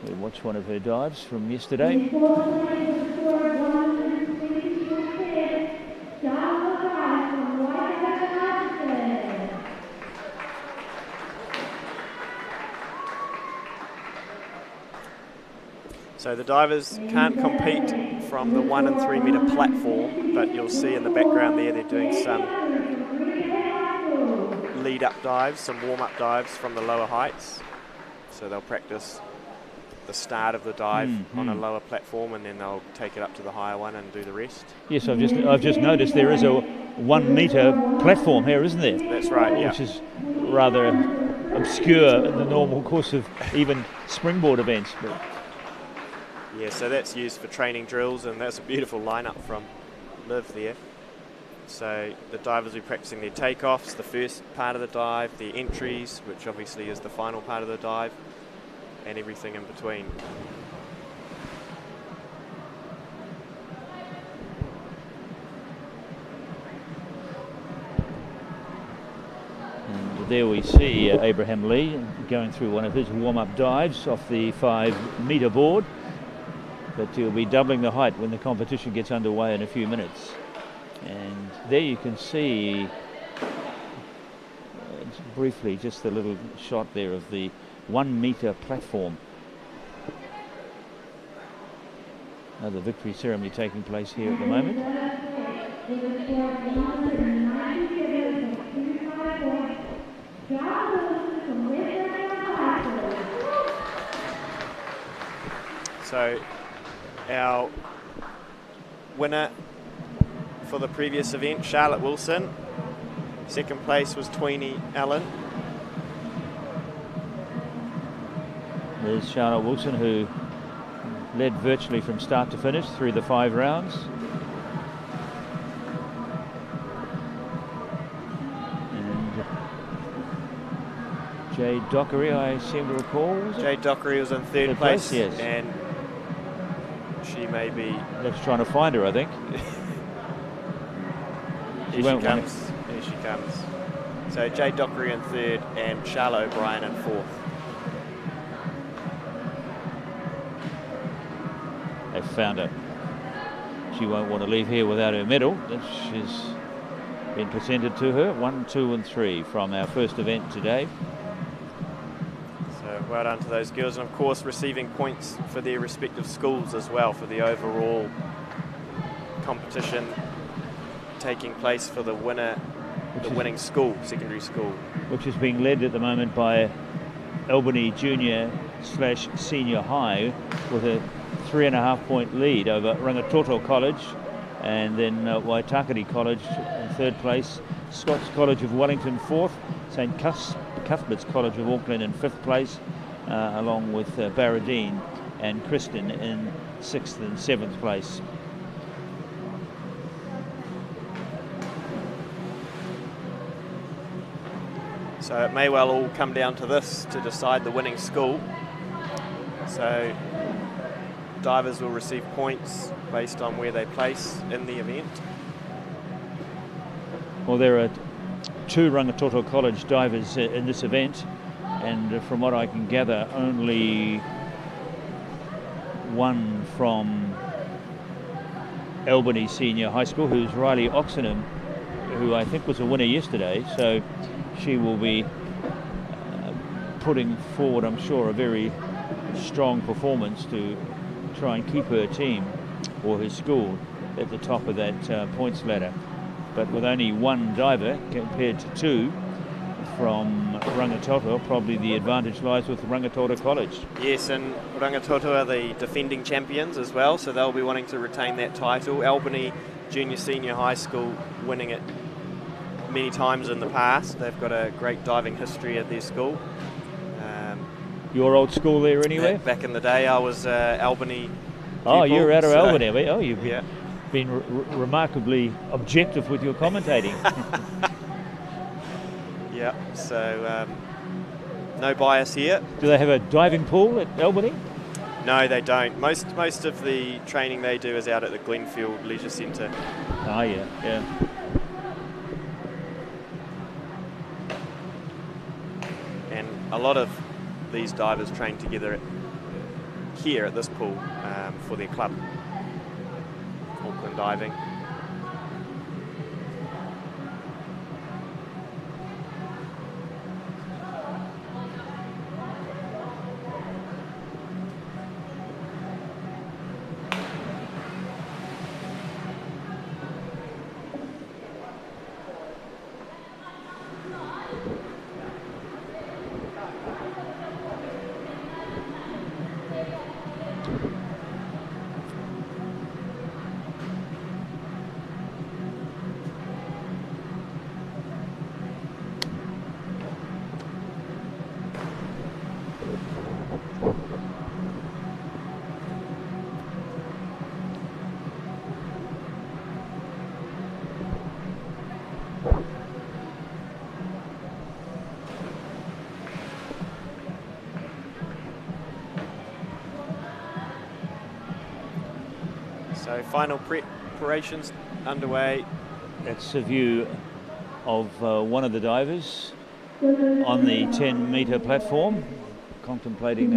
we watch one of her dives from yesterday. So the divers can't compete from the 1 and 3 metre platform, but you'll see in the background there they're doing some lead-up dives, some warm-up dives from the lower heights. So they'll practice the start of the dive on a lower platform, and then they'll take it up to the higher one and do the rest. Yes, I've just noticed there is a 1 metre platform here, isn't there? That's right, yeah. Which is rather obscure in the normal course of even springboard events. But yeah, so that's used for training drills, and that's a beautiful lineup from Liv there. So the divers will be practicing their takeoffs, the first part of the dive, the entries, which obviously is the final part of the dive, and everything in between. and there we see Abraham Lee going through one of his warm-up dives off the 5 metre board, but he'll be doubling the height when the competition gets underway in a few minutes. And there you can see briefly just a little shot there of the 1 metre platform. Another victory ceremony taking place here at the moment. So our winner for the previous event, Charlotte Wilson. Second place was Tweenie Allen. There's Charlotte Wilson, who led virtually from start to finish through the 5 rounds. And Jade Dockery, I seem to recall. Jade Dockery was in third place, yes. And she may be... Let's trying to find her, I think. Here she comes. Here she comes. So Jade Dockery in third and Charlotte O'Brien in fourth. They've found her. She won't want to leave here without her medal. She's been presented to her. 1, 2 and 3 from our first event today. So well done to those girls, and of course receiving points for their respective schools as well for the overall competition taking place for the winner, the winning school, secondary school. Which is being led at the moment by Albany Junior/Senior High with a 3.5 point lead over Rangitoto College, and then Waitakere College in third place, Scots College of Wellington fourth, St Cuthbert's College of Auckland in fifth place, along with Barradine and Kristen in sixth and seventh place. So it may well all come down to this to decide the winning school. So divers will receive points based on where they place in the event. Well, there are 2 Rangitoto College divers in this event, and from what I can gather, only 1 from Albany Senior High School, who's Riley Oxenham, who I think was a winner yesterday. So she will be putting forward, I'm sure, a very strong performance to try and keep her team or her school at the top of that points ladder. But with only 1 diver compared to 2 from Rangitoto, probably the advantage lies with Rangitoto College. Yes, and Rangitoto are the defending champions as well, so they'll be wanting to retain that title. Albany Junior High School winning it many times in the past. They've got a great diving history at their school. Your old school there anyway? Back in the day, I was Albany. Oh, you're out of so Albany. Oh, you've been remarkably objective with your commentating. Yeah, so no bias here. Do they have a diving pool at Albany? No, they don't. Most of the training they do is out at the Glenfield Leisure Centre. Ah, yeah. And a lot of these divers train together here at this pool for their club, Auckland Diving. So final preparations underway. That's a view of one of the divers on the 10-metre platform, contemplating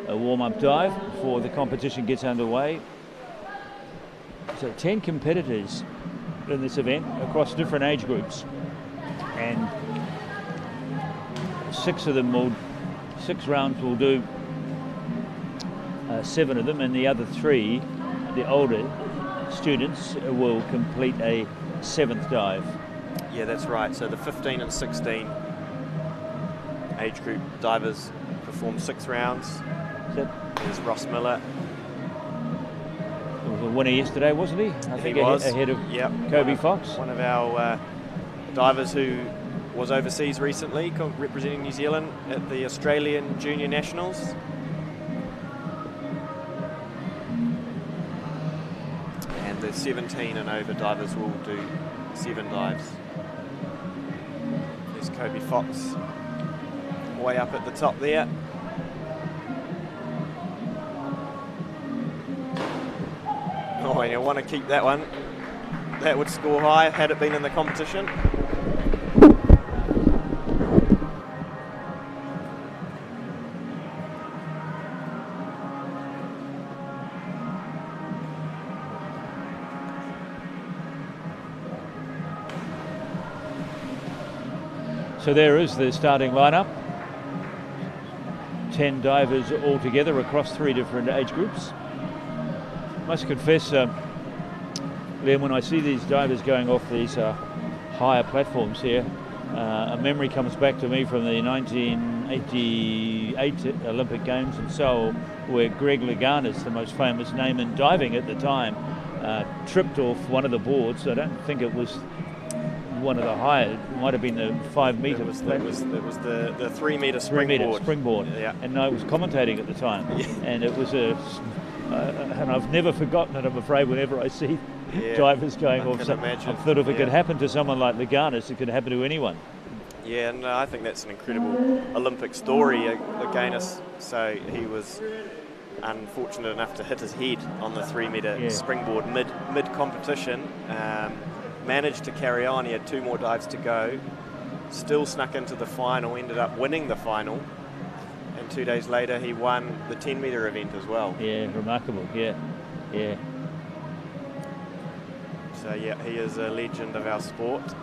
a warm-up dive before the competition gets underway. So 10 competitors in this event across different age groups, and 6 rounds will do, 7 of them, and the other 3, the older students, will complete a 7th dive. Yeah, that's right. So the 15 and 16 age group divers perform 6 rounds. There's Ross Miller. He was a winner yesterday, wasn't he? I think he was. Ahead of Kobe Fox. One of our divers who was overseas recently, representing New Zealand at the Australian Junior Nationals. And the 17 and over divers will do 7 dives. There's Kobe Fox way up at the top there. Oh, and you want to keep that one. That would score high had it been in the competition. So there is the starting lineup. 10 divers altogether across 3 different age groups. Must confess, Liam, when I see these divers going off these higher platforms here, a memory comes back to me from the 1988 Olympic Games in Seoul, where Greg Laganis, the most famous name in diving at the time, tripped off one of the boards. I don't think it was one of the higher, it might have been the 5 metre. It was the 3 metre springboard. Springboard. Yeah. And I was commentating at the time, and it was and I've never forgotten it, I'm afraid, whenever I see divers going off. So I thought if it could happen to someone like Laganis, it could happen to anyone. Yeah, and I think that's an incredible Olympic story, Laganis. So he was unfortunate enough to hit his head on the 3 metre springboard mid-competition. Managed to carry on. He had 2 more dives to go. Still snuck into the final, ended up winning the final. And 2 days later, he won the 10 metre event as well. Yeah, remarkable. Yeah. So yeah, he is a legend of our sport.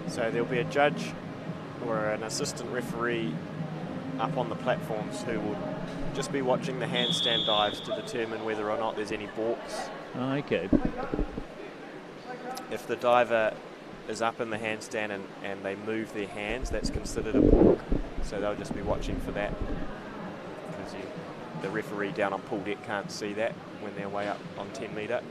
So there'll be a judge or an assistant referee up on the platforms who will just be watching the handstand dives to determine whether or not there's any balks. Oh, okay. If the diver is up in the handstand and they move their hands, that's considered a balk. So they'll just be watching for that, because the referee down on pool deck can't see that when they're way up on 10 metre.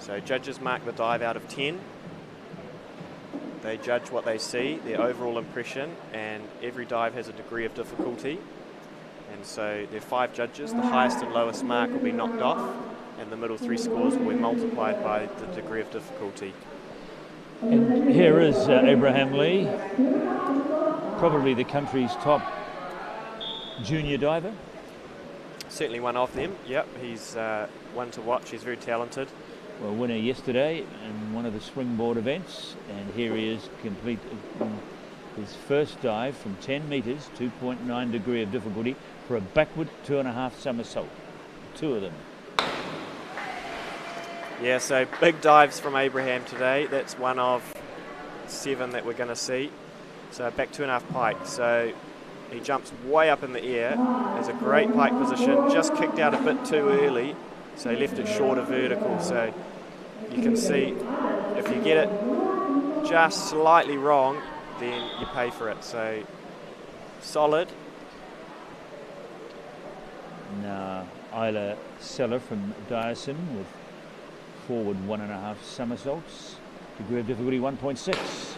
So judges mark the dive out of 10. They judge what they see, their overall impression, and every dive has a degree of difficulty. And so there are 5 judges. The highest and lowest mark will be knocked off, and the middle 3 scores will be multiplied by the degree of difficulty. And here is Abraham Lee, probably the country's top junior diver. Certainly one of them, yep. He's one to watch. He's very talented. Well, winner yesterday in one of the springboard events, and here he is, complete his first dive from 10 metres, 2.9 degree of difficulty, for a backward 2.5 somersault. 2 of them. Yeah, so big dives from Abraham today. That's one of 7 that we're going to see. So back 2.5 pike. So he jumps way up in the air. Has a great pike position. Just kicked out a bit too early, so he left it short of vertical. So you can see if you get it just slightly wrong, then you pay for it. So solid. Now Isla Seller from Dyson with forward 1.5 somersaults. Degree of difficulty 1.6.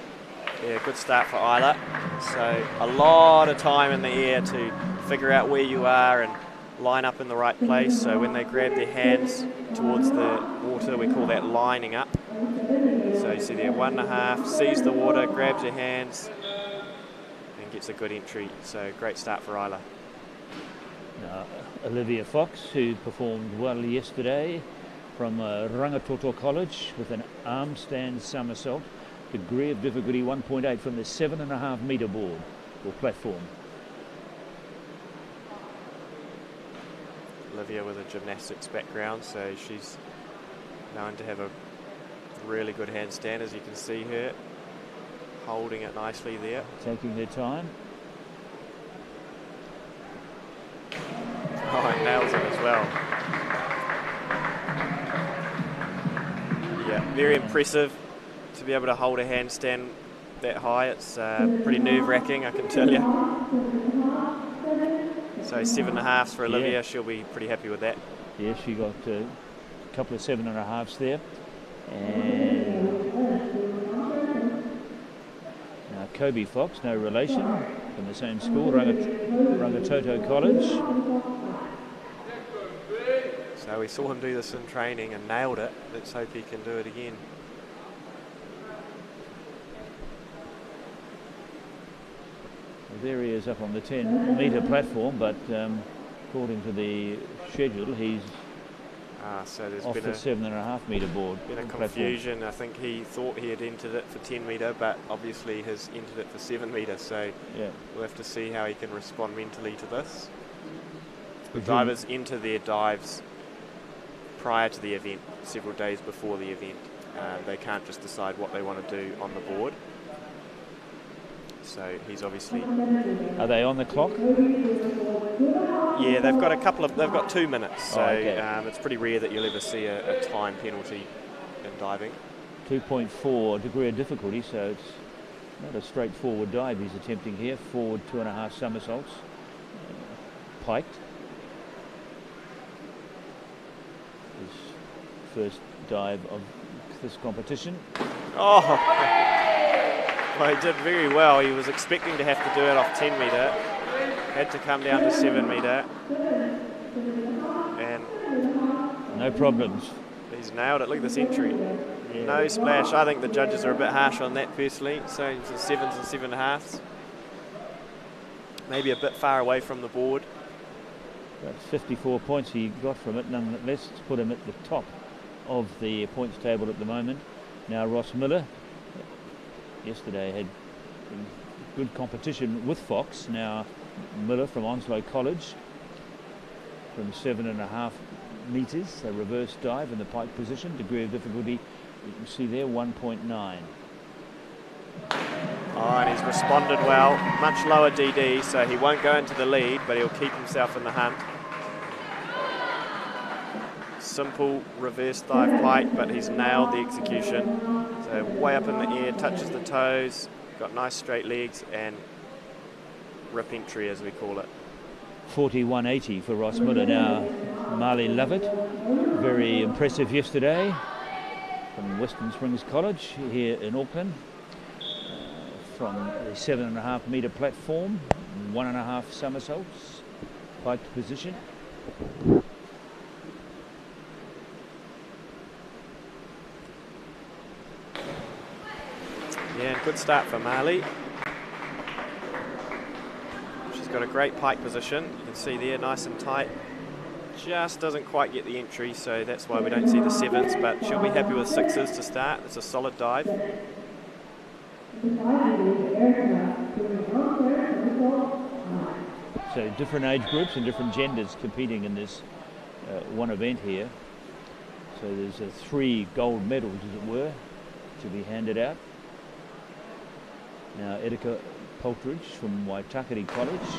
Yeah, good start for Isla. So a lot of time in the air to figure out where you are and line up in the right place. So when they grab their hands towards the water, we call that lining up. So you see there, 1.5, sees the water, grabs her hands, and gets a good entry. So great start for Isla. Now, Olivia Fox, who performed well yesterday from Rangitoto College with an arm stand somersault. Degree of difficulty 1.8 from the 7.5 metre board or platform. Olivia with a gymnastics background, so she's known to have a really good handstand, as you can see her holding it nicely there. Taking her time. Oh, it nails it as well. Yeah, very impressive to be able to hold a handstand that high. It's pretty nerve-wracking, I can tell you. So 7.5s for Olivia. Yeah. She'll be pretty happy with that. Yeah, she got a couple of 7.5s there. And now Kobe Fox, no relation, from the same school, Rangitoto College. So we saw him do this in training and nailed it. Let's hope he can do it again. Well, there he is up on the 10 metre platform, but according to the schedule, he's so there's off been the a 7.5 metre board. bit of platform. confusion. I think he thought he had entered it for 10 metre, but obviously has entered it for 7 metre. So Yeah. we'll have to see how he can respond mentally to this. The Presume- divers enter their dives prior to the event, several days before the event. They can't just decide what they want to do on the board. So he's obviously... Are they on the clock? Yeah, they've got 2 minutes, so okay. It's pretty rare that you'll ever see a time penalty in diving. 2.4 degree of difficulty, so it's not a straightforward dive he's attempting here. Forward 2.5 somersaults, piked. His first dive of this competition. Oh! Well, he did very well. He was expecting to have to do it off 10 metre. Had to come down to 7 metre. And no problems. he's nailed it. Look at this entry. Yeah. No splash. I think the judges are a bit harsh on that personally. So it's 7s and 7.5s. Maybe a bit far away from the board. That's 54 points he got from it. Nonetheless, to put him at the top of the points table at the moment. Now Ross Miller, yesterday had good competition with Fox. Now Miller from Onslow College from 7.5 metres, a reverse dive in the pike position. Degree of difficulty, you can see there, 1.9. Oh, and he's responded well. Much lower DD, so he won't go into the lead, but he'll keep himself in the hunt. Simple reverse dive pike, but he's nailed the execution. So way up in the air, touches the toes, got nice straight legs, and rip entry, as we call it. 41.80 for Ross Miller. Now Marley Lovett, very impressive yesterday from Western Springs College here in Auckland. From the 7.5 metre platform, 1.5 somersaults, piked position. Yeah, good start for Marley. She's got a great pike position. You can see there, nice and tight. Just doesn't quite get the entry, so that's why we don't see the 7s, but she'll be happy with 6s to start. It's a solid dive. So different age groups and different genders competing in this one event here. So there's 3 gold medals, as it were, to be handed out. Now Edika Poltridge from Waitakere College.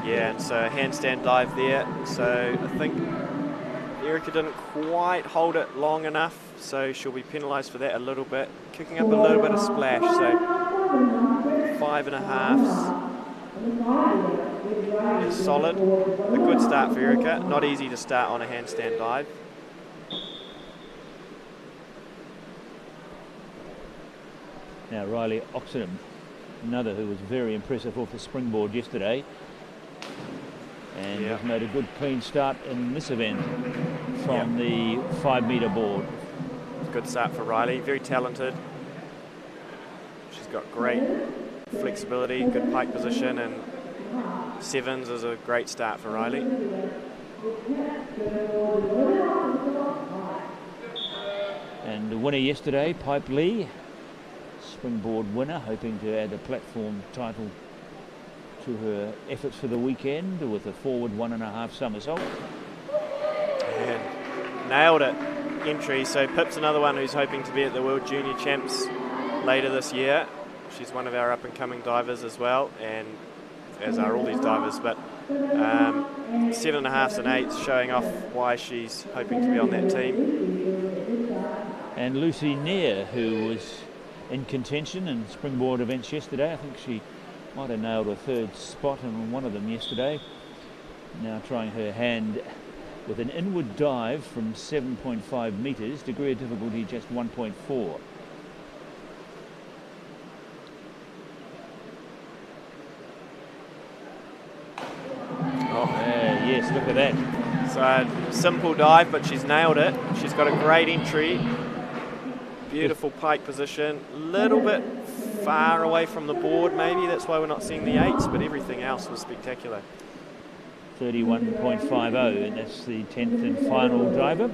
Yeah, and so a handstand dive there. So I think Erica didn't quite hold it long enough, so she'll be penalised for that a little bit. Kicking up a little bit of splash, so 5.5s is solid. A good start for Erica. Not easy to start on a handstand dive. Now Riley Oxenham, another who was very impressive off the springboard yesterday, and has made a good clean start in this event from the 5 metre board. Good start for Riley, very talented. She's got great flexibility, good pike position, and 7s is a great start for Riley. And the winner yesterday, Pipe Lee, springboard winner, hoping to add a platform title to her efforts for the weekend with a forward 1.5 somersault. And nailed it, entry. So Pip's another one who's hoping to be at the World Junior Champs later this year. She's one of our up-and-coming divers as well, and as are all these divers, but 7.5s and 8s showing off why she's hoping to be on that team. And Lucy Neer, who was in contention in springboard events yesterday. I think she might have nailed a 3rd spot in one of them yesterday. Now trying her hand with an inward dive from 7.5 metres, degree of difficulty just 1.4. Yes, look at that. So simple dive, but she's nailed it. She's got a great entry. Beautiful pike position. Little bit far away from the board, maybe. That's why we're not seeing the 8s, but everything else was spectacular. 31.50, and that's the 10th and final diver.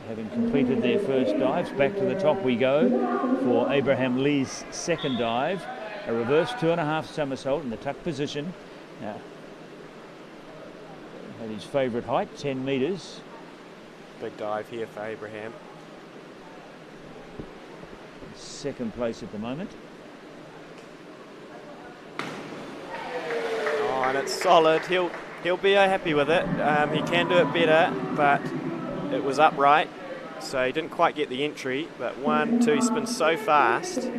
Having completed their first dives, back to the top we go for Abraham Lee's second dive. A reverse 2.5 somersault in the tuck position. Now, at his favourite height, 10 metres. Big dive here for Abraham. Second place at the moment. Oh, and it's solid. He'll be happy with it. He can do it better, but it was upright, so he didn't quite get the entry. But 1, 2, he spins so fast,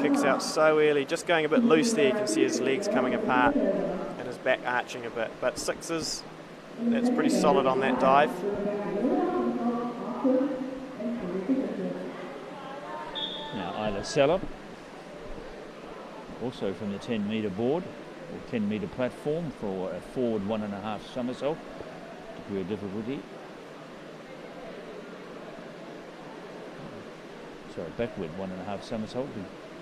kicks out so early. Just going a bit loose there. You can see his legs coming apart and his back arching a bit. But 6s, that's pretty solid on that dive. Now Isla Seller, also from the 10 metre board, or 10 metre platform for a forward 1.5 somersault, degree of difficulty. Sorry, backward 1.5 somersault,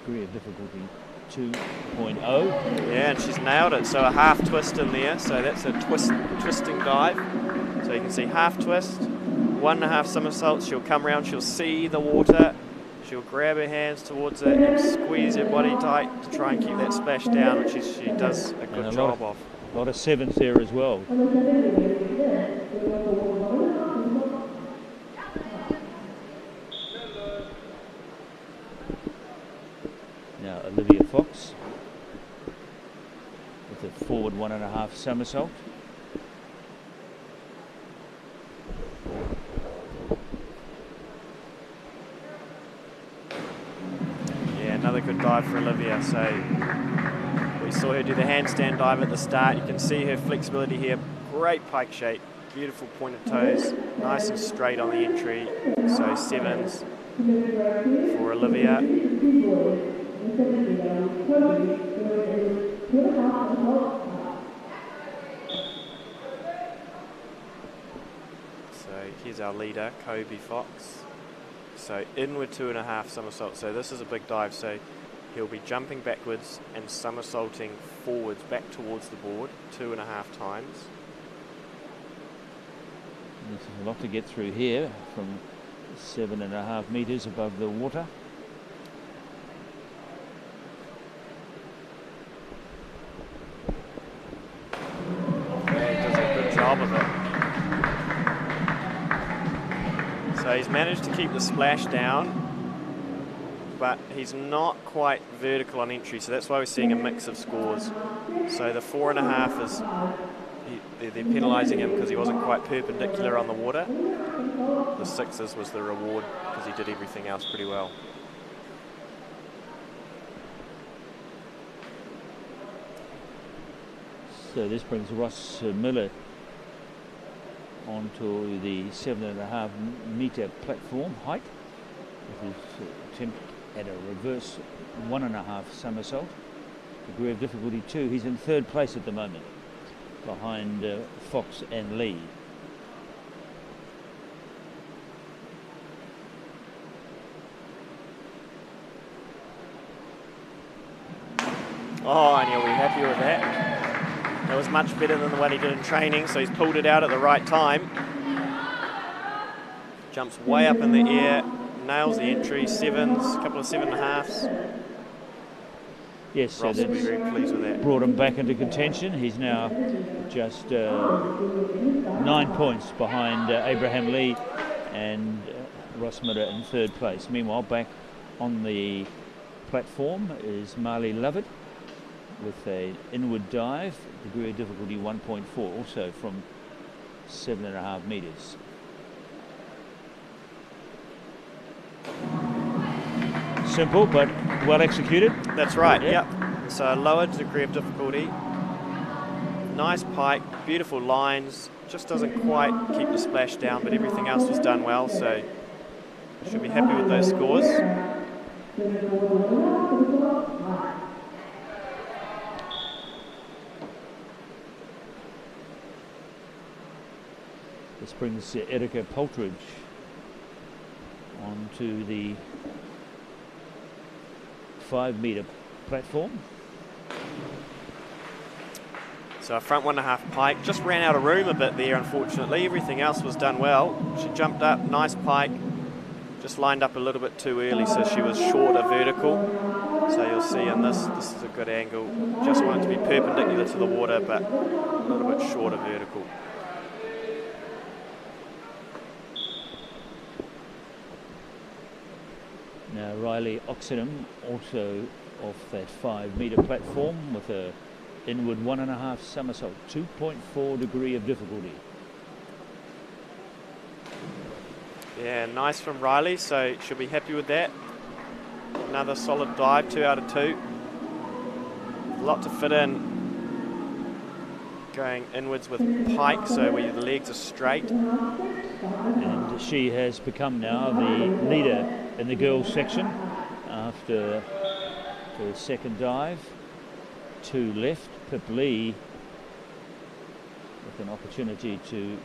degree of difficulty 2.0. Yeah, and she's nailed it. So a half twist in there. So that's a twisting dive. So you can see half twist, 1.5 somersaults. She'll come around, she'll see the water. She'll grab her hands towards it and squeeze her body tight to try and keep that splash down, which she does a good job of. A lot of 7s there as well. Now Olivia Fox with a forward 1.5 somersault. Yeah, another good dive for Olivia. So we saw her do the handstand dive at the start. You can see her flexibility here. Great pike shape, beautiful pointed toes, nice and straight on the entry. So 7s for Olivia. So here's our leader, Kobe Fox. So inward 2.5 somersault. So this is a big dive. So he'll be jumping backwards and somersaulting forwards back towards the board 2.5 times. This is a lot to get through here from 7.5 metres above the water. Of it. So he's managed to keep the splash down, but he's not quite vertical on entry, so that's why we're seeing a mix of scores. So the 4.5 is they're penalising him because he wasn't quite perpendicular on the water. The 6s was the reward because he did everything else pretty well. So this brings Ross Miller onto the 7.5 metre platform height with his attempt at a reverse 1.5 somersault. Degree of difficulty 2. He's in 3rd place at the moment, behind Fox and Lee. Oh, and he'll be happy with that. That was much better than the one he did in training, so he's pulled it out at the right time. Jumps way up in the air, nails the entry, 7s, a couple of 7.5s. Yes, so Ross will be very pleased with that. Brought him back into contention. He's now just 9 points behind Abraham Lee and Ross Miller in 3rd place. Meanwhile, back on the platform is Marley Lovett with an inward dive, degree of difficulty 1.4, also from 7.5 metres. Simple but well executed. That's right, yep. So lower degree of difficulty. Nice pike, beautiful lines. Just doesn't quite keep the splash down, but everything else was done well, so should be happy with those scores. This brings Erica Poltridge onto the 5 metre platform. So a front 1.5 pike, just ran out of room a bit there unfortunately. Everything else was done well. She jumped up, nice pike, just lined up a little bit too early, so she was short of vertical. So you'll see in this is a good angle. Just wanted to be perpendicular to the water, but a little bit short of vertical. Now Riley Oxenham also off that 5 metre platform with a inward 1.5 somersault, 2.4 degree of difficulty. Yeah, nice from Riley, so she'll be happy with that. Another solid dive, 2 out of 2. A lot to fit in. Going inwards with pike, so where the legs are straight. And she has become now the leader in the girls section after the second dive. 2 left. Pip Lee with an opportunity to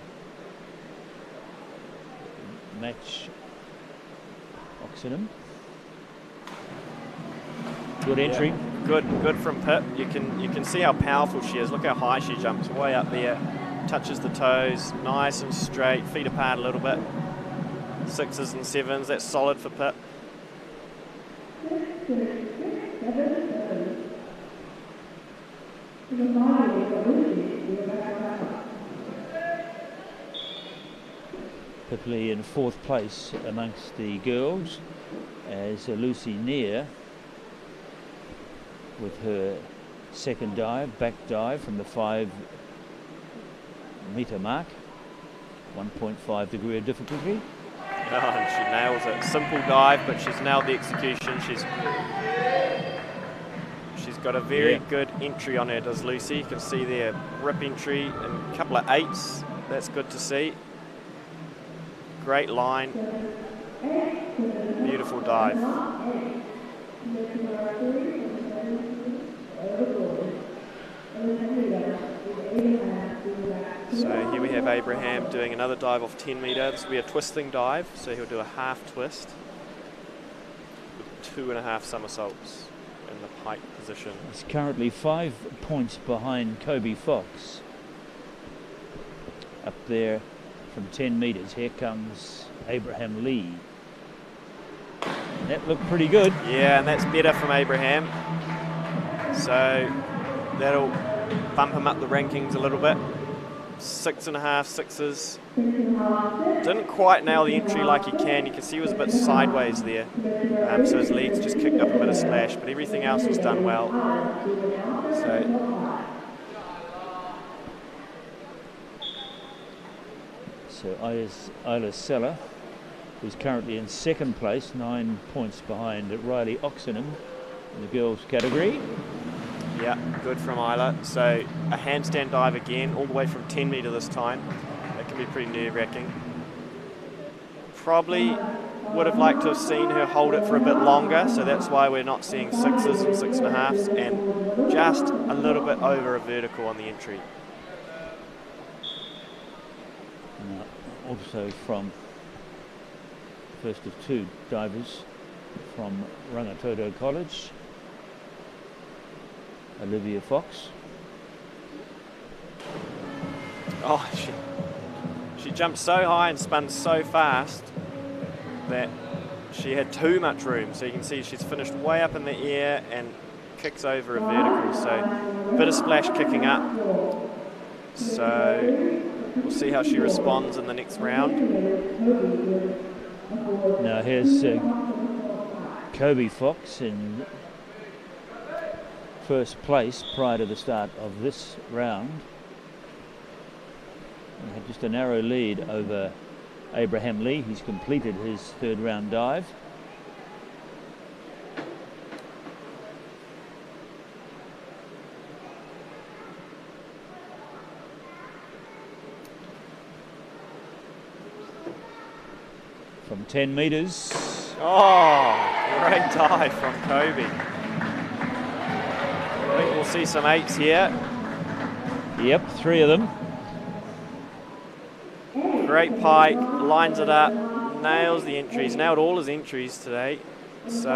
match Oxenham. Good entry. Yeah, good from Pip. You can see how powerful she is. Look how high she jumps, way up there. Touches the toes, nice and straight, feet apart a little bit. 6s and 7s, that's solid for Pip. Pip Lee in 4th place amongst the girls as Lucy Neer with her second dive, back dive from the 5 metre mark, 1.5 degree of difficulty. Oh, and she nails it. Simple dive, but she's nailed the execution. She's got a very good entry on her, does Lucy. You can see there, rip entry and a couple of 8s. That's good to see. Great line. Beautiful dive. So here we have Abraham doing another dive off 10 metre. This will be a twisting dive, so he'll do a half twist with 2.5 somersaults in the pike position. He's currently 5 points behind Kobe Fox. Up there from 10 metres, here comes Abraham Lee. And that looked pretty good. Yeah, and that's better from Abraham. So that'll bump him up the rankings a little bit. 6.5, 6s. Didn't quite nail the entry like he can. You can see he was a bit sideways there. So his legs just kicked up a bit of splash, but everything else was done well. So So Isla Sella, who's currently in second place, 9 points behind Riley Oxenham in the girls category. Yeah, good from Isla. So a handstand dive again, all the way from 10 metre this time. That can be pretty nerve-wracking. Probably would have liked to have seen her hold it for a bit longer, so that's why we're not seeing 6s and 6.5s, and just a little bit over a vertical on the entry. Also from first of two divers from Rangitoto College, Olivia Fox. Oh, she jumped so high and spun so fast that she had too much room. So you can see she's finished way up in the air and kicks over a vertical. So a bit of splash kicking up. So we'll see how she responds in the next round. Now here's Kobe Fox in first place prior to the start of this round. He had just a narrow lead over Abraham Lee. He's completed his third round dive. From 10 metres. Oh, great dive from Kobe. I think we'll see some 8s here. Yep, 3 of them. Great pike, lines it up, nails the entries, nailed all his entries today. So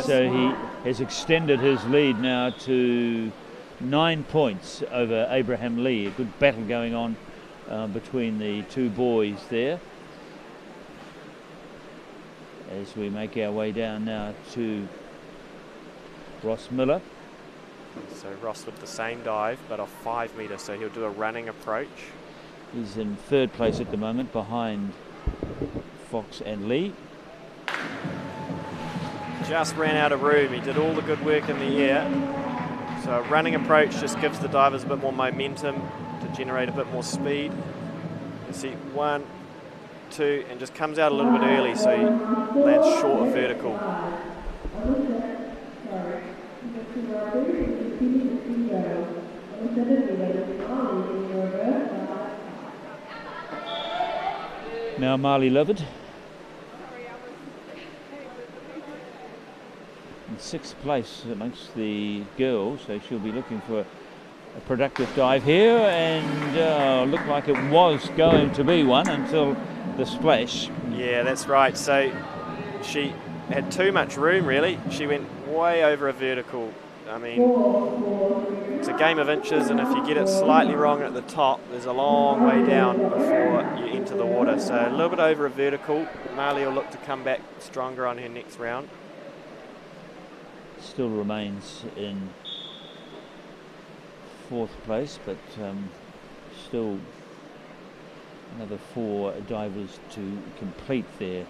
he has extended his lead now to 9 points over Abraham Lee. A good battle going on between the two boys there. As we make our way down now to Ross Miller. So Ross with the same dive, but off 5 metres, so he'll do a running approach. He's in third place at the moment, behind Fox and Lee. Just ran out of room. He did all the good work in the air. So a running approach just gives the divers a bit more momentum to generate a bit more speed. You see 1, 2, and just comes out a little bit early, so he lands short of vertical. Now Marley Lovett in 6th place amongst the girls, so she'll be looking for a productive dive here, and looked like it was going to be one until the splash. Yeah, that's right. So she had too much room, really. She went way over a vertical. I mean, it's a game of inches, and if you get it slightly wrong at the top, there's a long way down before you enter the water. So a little bit over a vertical. Marley will look to come back stronger on her next round. Still remains in 4th place, but still another 4 divers to complete their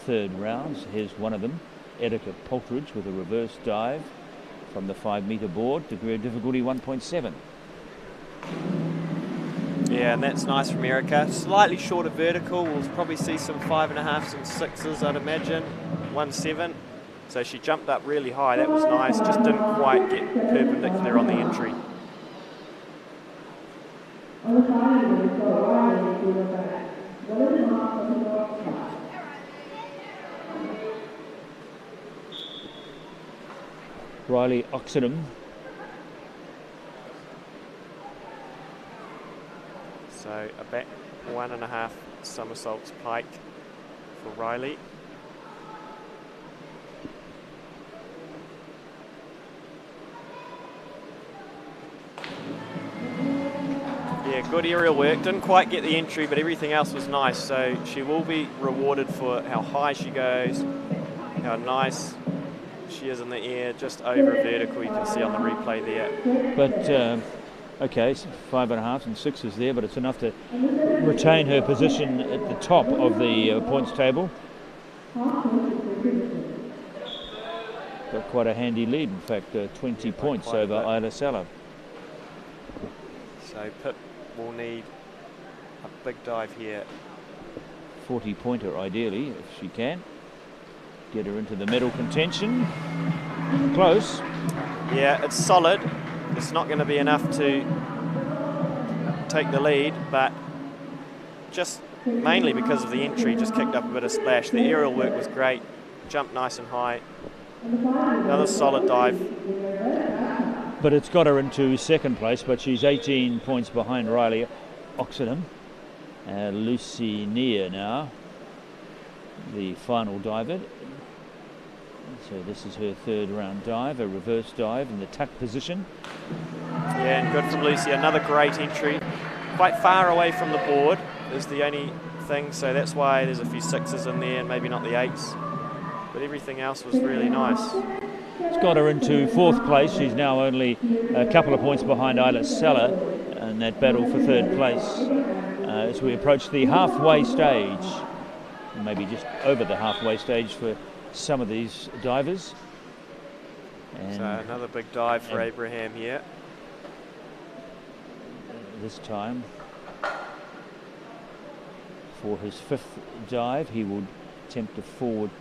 third rounds. Here's one of them, Erica Poltridge, with a reverse dive from the 5 metre board, degree of difficulty 1.7. Yeah, and that's nice from Erica. Slightly short of vertical. We'll probably see some 5.5s and 6s, I'd imagine. 1.7. So she jumped up really high. That was nice. Just didn't quite get perpendicular on the entry. Riley Oxenham. So a back 1.5 somersaults pike for Riley. Yeah, good aerial work. Didn't quite get the entry, but everything else was nice. So she will be rewarded for how high she goes, how nice she is in the air, just over a vertical. You can see on the replay there. But okay, so 5.5 and 6s there, but it's enough to retain her position at the top of the points table. Got quite a handy lead, in fact, 20 points over Isla Sella. So Pip will need a big dive here. 40-pointer ideally, if she can. Get her into the medal contention. Close. Yeah, it's solid. It's not going to be enough to take the lead, but just mainly because of the entry, just kicked up a bit of splash. The aerial work was great. Jumped nice and high. Another solid dive. But it's got her into second place, but she's 18 points behind Riley Oxenham. Lucy Neer now, the final diver. So this is her third round dive, a reverse dive in the tuck position. Yeah, and good from Lucy. Another great entry. Quite far away from the board is the only thing, so that's why there's a few sixes in there and maybe not the eights. But everything else was really nice. It's got her into fourth place. She's now only a couple of points behind Isla Sella in that battle for third place. As we approach the halfway stage, maybe just over the halfway stage for some of these divers. And so another big dive for Abraham here. This time, for his fifth dive, he will attempt his fourth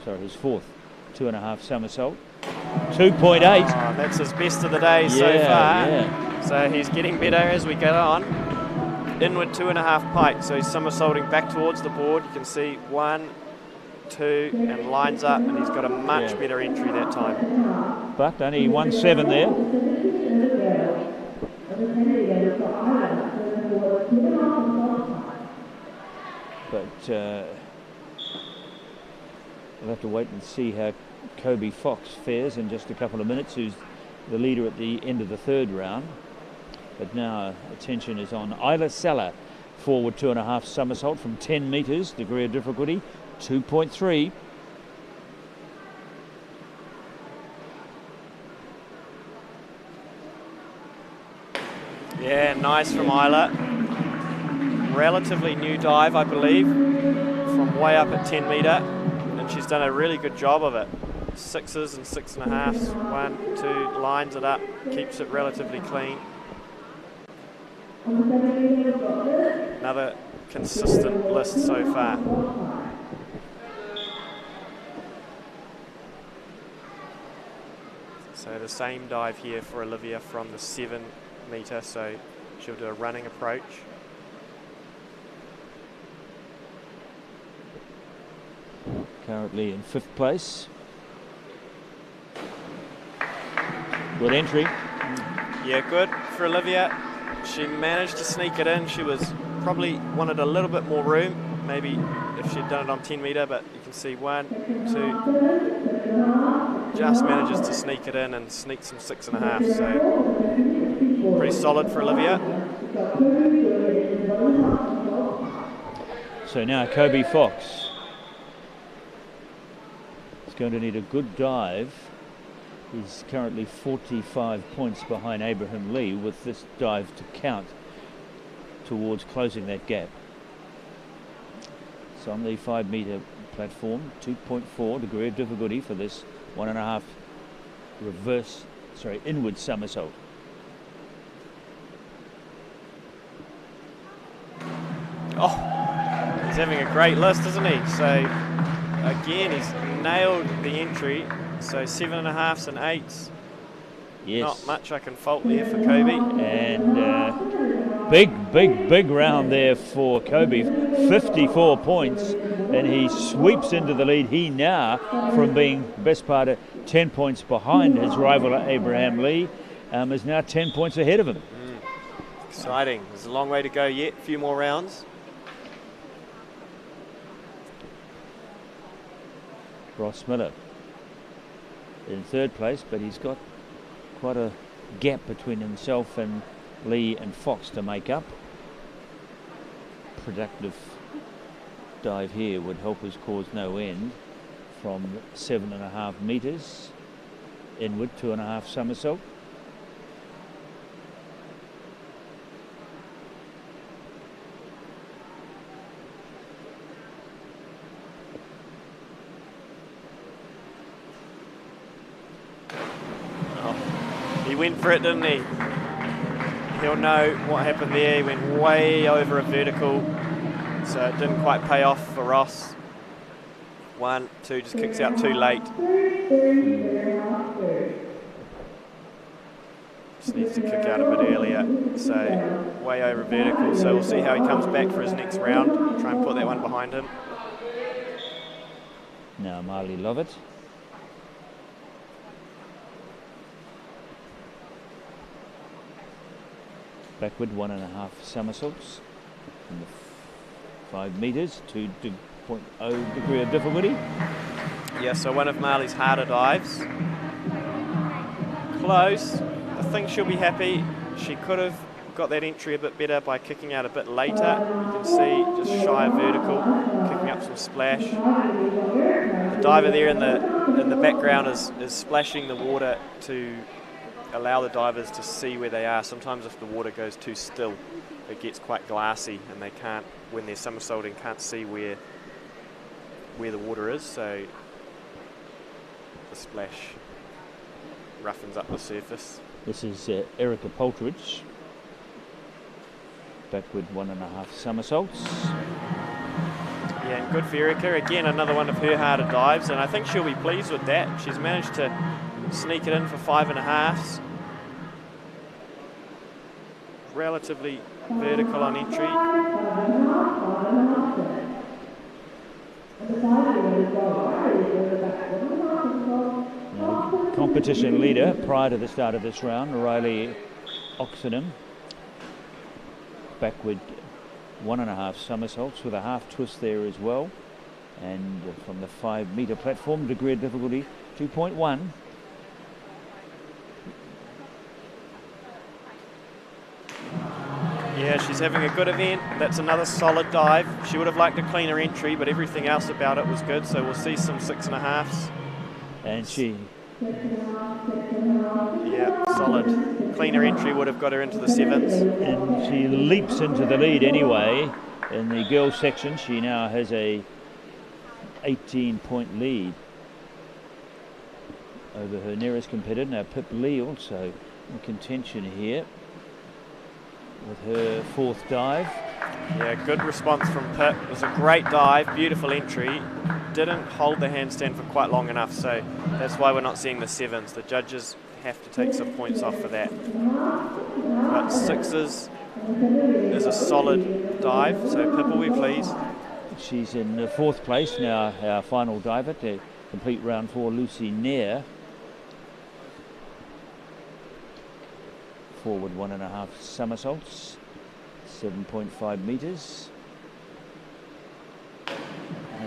2.5 somersault. 2.8. Oh, that's his best of the day so far. Yeah. So he's getting better as we go on. Inward 2.5 pike, so he's somersaulting back towards the board. You can see 1, 2, and lines up, and he's got a much better entry that time. But only 1.7 there. But we'll have to wait and see how Kobe Fox fares in just a couple of minutes, who's the leader at the end of the third round. But now attention is on Isla Sella, forward 2.5 somersault from 10 metres, degree of difficulty 2.3. Yeah, nice from Isla. Relatively new dive, I believe, from way up at 10 metre, and she's done a really good job of it. 6s and 6.5s, 1, 2, lines it up, keeps it relatively clean. Another consistent list so far. So the same dive here for Olivia from the 7 metre, so she'll do a running approach. Currently in 5th place. Good entry. Yeah, good for Olivia. She managed to sneak it in. She was probably wanted a little bit more room, maybe if she'd done it on 10 metre, but you can see 1, 2, just manages to sneak it in and sneak some 6.5, so pretty solid for Olivia. So now Kobe Fox is going to need a good dive. He's currently 45 points behind Abraham Lee with this dive to count towards closing that gap. So on the 5 metre platform, 2.4 degree of difficulty for this 1.5 inward somersault. Oh, he's having a great list, isn't he? So again, he's nailed the entry. So 7.5s and 8s. Yes. Not much I can fault there for Kobe. And big round there for Kobe. 54 points, and he sweeps into the lead. He now, from being best part of 10 points behind his rival Abraham Lee, is now 10 points ahead of him. Exciting. There's a long way to go yet. A few more rounds. Ross Miller in 3rd place, but he's got quite a gap between himself and Lee and Fox to make up. Productive dive here would help his cause no end from 7.5 metres inward, 2.5 somersault. He went for it, didn't he? he'll know what happened there. He went way over a vertical, so it didn't quite pay off for Ross. 1, 2, just kicks out too late. Just needs to kick out a bit earlier, so way over vertical. So we'll see how he comes back for his next round. Try and put that one behind him. Now Marley Lovett. Backward 1.5 somersaults from the 5 metres, 2.0 degree of difficulty. Yeah, so one of Marley's harder dives. Close. I think she'll be happy. She could have got that entry a bit better by kicking out a bit later. You can see just shy of vertical, kicking up some splash. The diver there in the background is splashing the water to allow the divers to see where they are. Sometimes if the water goes too still, it gets quite glassy and they can't, when they're somersaulting, can't see where the water is, so the splash roughens up the surface. This is Erica Poltridge. Backward 1.5 somersaults. Yeah, and good for Erica. Again, another one of her harder dives, and I think she'll be pleased with that. She's managed to sneak it in for 5.5s. Relatively vertical on entry. Competition leader prior to the start of this round, Riley Oxenham. Backward 1.5 somersaults with a half twist there as well. And from the 5 metre platform, degree of difficulty 2.1. Yeah, she's having a good event. That's another solid dive. She would have liked a cleaner entry, but everything else about it was good, so we'll see some 6.5s. And she... Yeah, solid. Cleaner entry would have got her into the 7s. And she leaps into the lead anyway. In the girls section, she now has a 18-point lead over her nearest competitor. Now Pip Lee also in contention here with her 4th dive. Yeah, good response from Pip. It was a great dive, beautiful entry. Didn't hold the handstand for quite long enough, so that's why we're not seeing the 7s. The judges have to take some points off for that. But 6s is a solid dive, so Pip will be pleased. She's in 4th place now. Our final diver to complete round 4, Lucy Nair. Forward 1.5 somersaults, 7.5 metres.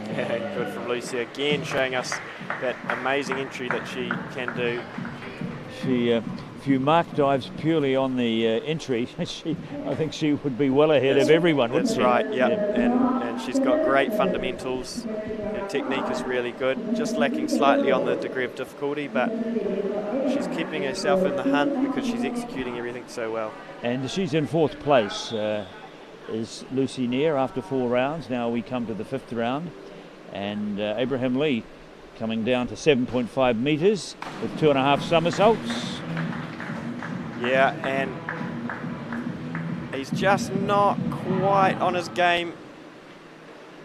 Yeah, good from Lucy again, showing us that amazing entry that she can do. She, if you mark dives purely on the entry, I think she would be well ahead of everyone, wouldn't she? That's right, yeah. And she's got great fundamentals. Her technique is really good, just lacking slightly on the degree of difficulty, but she's keeping herself in the hunt because she's executing everything so well. And she's in 4th place, is Lucy Nair after 4 rounds. Now we come to the 5th round, and Abraham Lee coming down to 7.5 metres with 2.5 somersaults. Yeah, and he's just not quite on his game.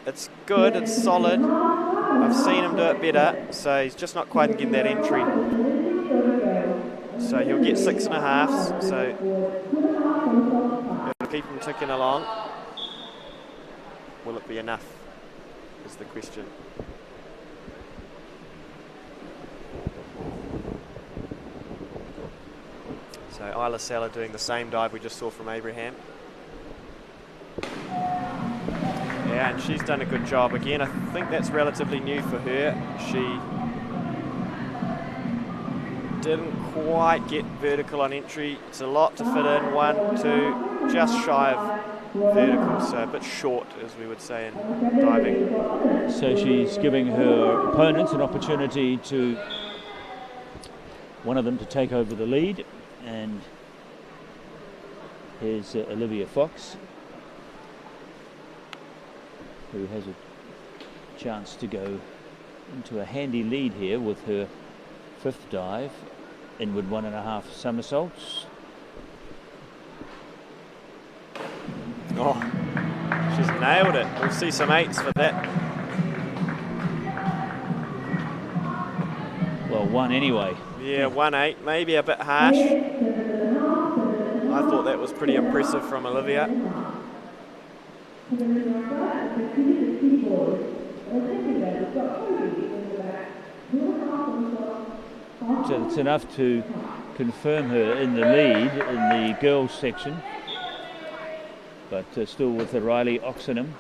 It's good, it's solid. I've seen him do it better, so he's just not quite getting that entry. So he'll get 6.5s, so it'll keep him ticking along. Will it be enough, is the question. So Isla Sala doing the same dive we just saw from Abraham. Yeah, and she's done a good job. Again, I think that's relatively new for her. She didn't quite get vertical on entry. It's a lot to fit in. 1, 2, just shy of vertical, so a bit short, as we would say in diving. So she's giving her opponents an opportunity to, one of them to take over the lead. And here's Olivia Fox, who has a chance to go into a handy lead here with her 5th dive, inward 1.5 somersaults. Oh, she's nailed it. We'll see some 8s for that. Well, 1 anyway. Yeah, 1-8, maybe a bit harsh. I thought that was pretty impressive from Olivia. So it's enough to confirm her in the lead in the girls section, but still with the Riley Oxenham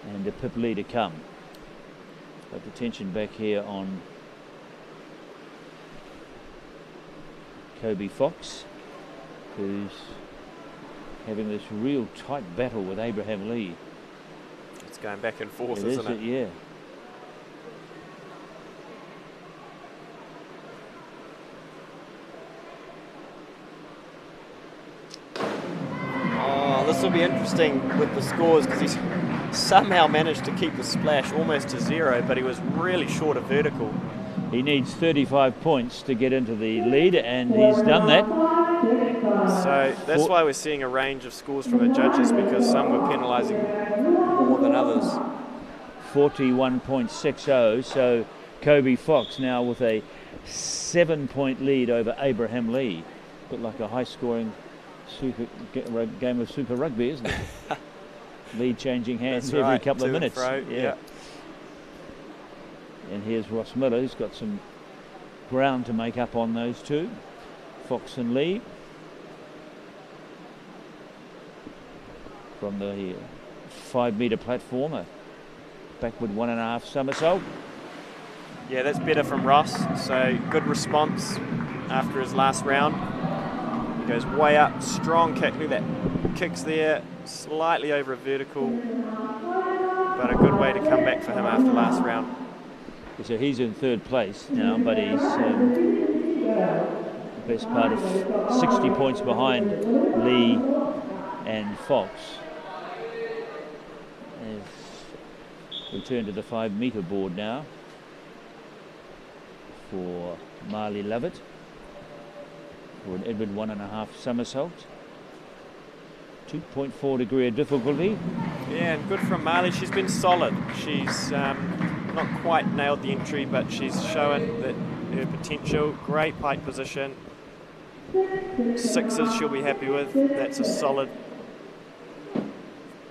and the Pipoli to come. But the tension back here on Kobe Fox, who's having this real tight battle with Abraham Lee. It's going back and forth, isn't it? Yeah. This will be interesting with the scores because he's somehow managed to keep the splash almost to 0, but he was really short of vertical. He needs 35 points to get into the lead, and he's done that. So that's why we're seeing a range of scores from the judges, because some were penalising more than others. 41.60, so Kobe Fox now with a 7-point lead over Abraham Lee. Bit like a high-scoring game of Super Rugby, isn't it? Lead changing hands every couple of minutes. Yeah. And here's Ross Miller, who's got some ground to make up on those two. Fox and Lee. From the 5-metre platform, a backward 1.5 somersault. Yeah, that's better from Ross. So good response after his last round. He goes way up, strong kick. Look at that. Kicks there, slightly over a vertical, but a good way to come back for him after last round. So he's in 3rd place now, but he's the best part of 60 points behind Lee and Fox. We turn to the 5-metre board now for Marley Lovett for an Edward 1.5 somersault. 2.4 degree of difficulty. Yeah, and good from Marley. She's been solid. She's not quite nailed the entry, but she's shown that her potential. Great pike position. 6s she'll be happy with. That's a solid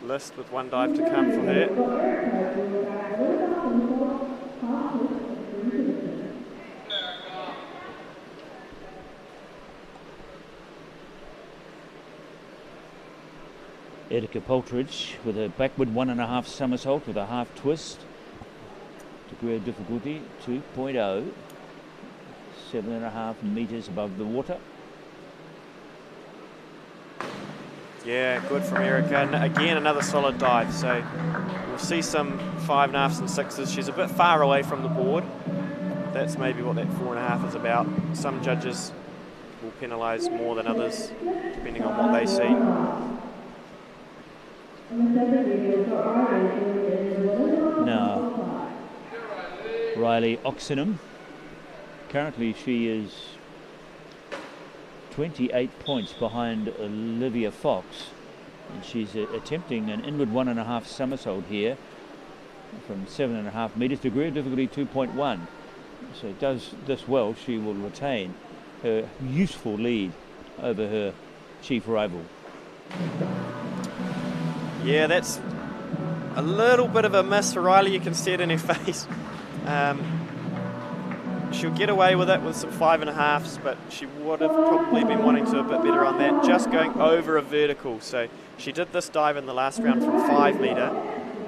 list with 1 dive to come for her. Edika Poltridge with a backward 1.5 somersault with a half twist. Degree of difficulty 2.0. 7.5 metres above the water. Yeah, good from Erica. And again, another solid dive. So we'll see some 5.5s and 6s. She's a bit far away from the board. That's maybe what that 4.5 is about. Some judges will penalise more than others, depending on what they see. Now, Riley Oxenham. Currently she is 28 points behind Olivia Fox, and she's attempting an inward 1.5 somersault here from 7.5 metres. Degree of difficulty 2.1. So does this well, she will retain her useful lead over her chief rival. Yeah, that's a little bit of a miss for Riley. You can see it in her face. She'll get away with it with some 5.5s, but she would have probably been wanting to do a bit better on that, just going over a vertical. So she did this dive in the last round from 5 metre.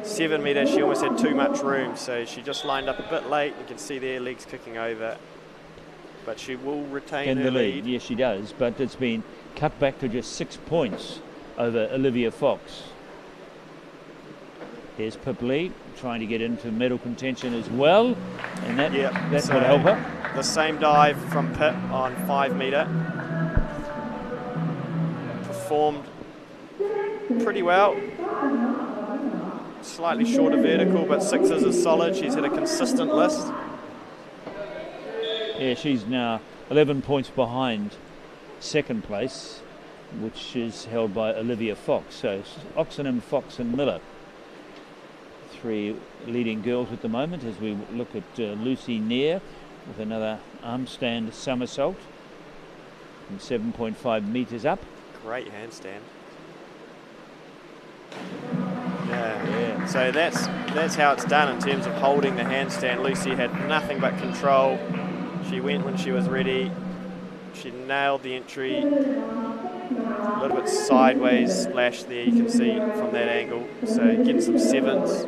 7 metre, she almost had too much room, so she just lined up a bit late. You can see there, legs kicking over. But she will retain her lead. Yes, she does, but it's been cut back to just 6 points over Olivia Fox. Here's Pipoli trying to get into medal contention as well, and that would help her. The same dive from Pip on 5 metre. Performed pretty well. Slightly shorter vertical, but 6s is solid. She's had a consistent list. Yeah, she's now 11 points behind 2nd place, which is held by Olivia Fox. So Oxenham, Fox and Miller, 3 leading girls at the moment, as we look at Lucy Neer with another arm stand somersault from 7.5 metres up. Great handstand. Yeah. So that's how it's done in terms of holding the handstand. Lucy had nothing but control. She went when she was ready. She nailed the entry. A little bit sideways splash there, you can see from that angle. So getting some 7s.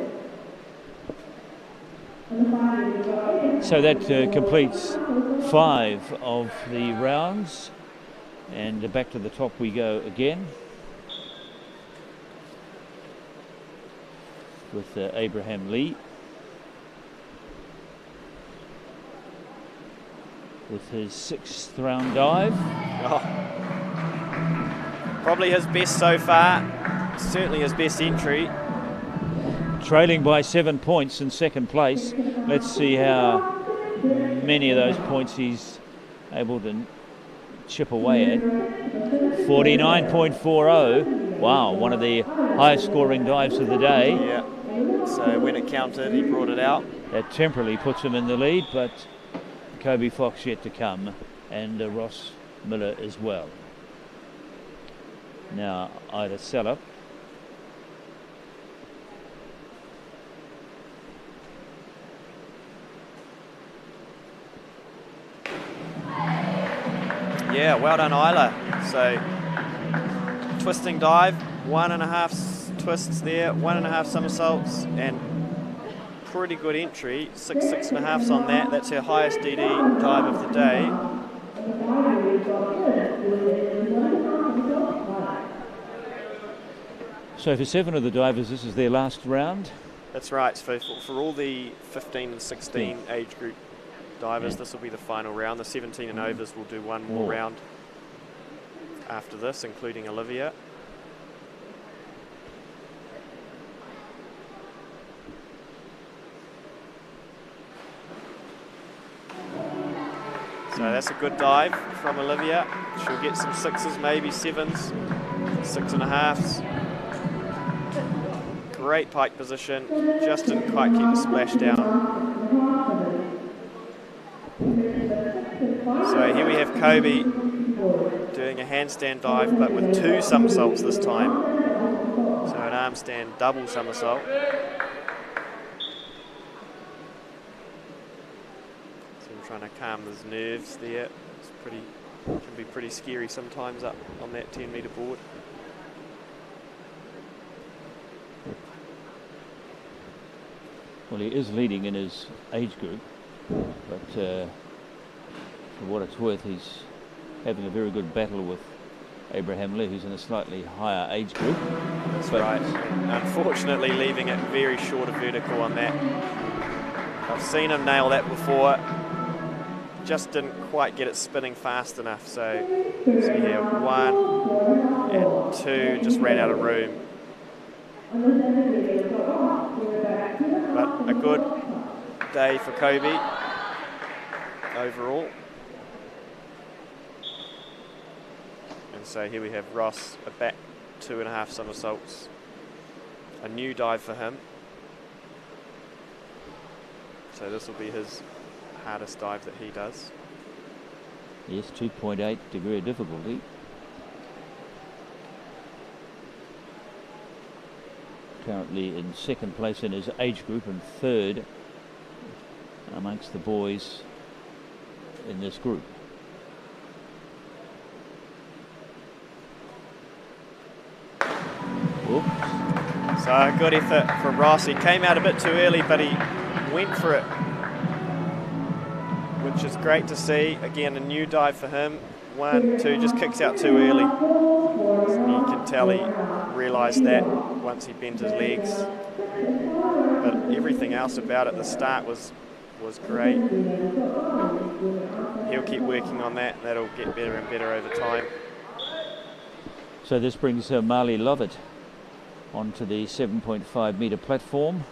So that completes 5 of the rounds, and back to the top we go again with Abraham Lee with his 6th round dive. Probably his best so far, certainly his best entry. Trailing by 7 points in second place. Let's see how many of those points he's able to chip away at. 49.40. Wow, one of the highest scoring dives of the day. Yeah, so when it counted, he brought it out. That temporarily puts him in the lead, but Kobe Fox yet to come, and Ross Miller as well. Now Ida Seller. Yeah, well done, Isla. So, twisting dive, 1.5 twists there, 1.5 somersaults, and pretty good entry. 6.5s on that. That's her highest DD dive of the day. So for 7 of the divers, this is their last round? That's right. So for all the 15 and 16 age group divers, this will be the final round. The 17 and overs will do one more round after this, including Olivia. So that's a good dive from Olivia. She'll get some 6s, maybe 7s, 6.5s. Great pike position, just didn't quite keep the splash down. So here we have Kobe doing a handstand dive, but with 2 somersaults this time. So an arm stand double somersault. So I'm trying to calm his nerves there. It's can be pretty scary sometimes up on that 10-metre board. Well, he is leading in his age group, but for what it's worth, he's having a very good battle with Abraham Lee, who's in a slightly higher age group. That's right. Unfortunately, leaving it very short of vertical on that. I've seen him nail that before. Just didn't quite get it spinning fast enough. So here, 1 and 2, just ran out of room. But a good day for Kobe overall. And so here we have Ross, a back 2.5 somersaults. A new dive for him. So this will be his hardest dive that he does. Yes, 2.8 degree of difficulty. Currently in second place in his age group and 3rd amongst the boys in this group. Oops. So a good effort from Ross. He came out a bit too early, but he went for it, which is great to see. Again, a new dive for him. 1, 2, just kicks out too early. So you can tell he realised that once he bent his legs. But everything else about it, the start was great. He'll keep working on that. That'll get better and better over time. So this brings Marley Lovett onto the 7.5 metre platform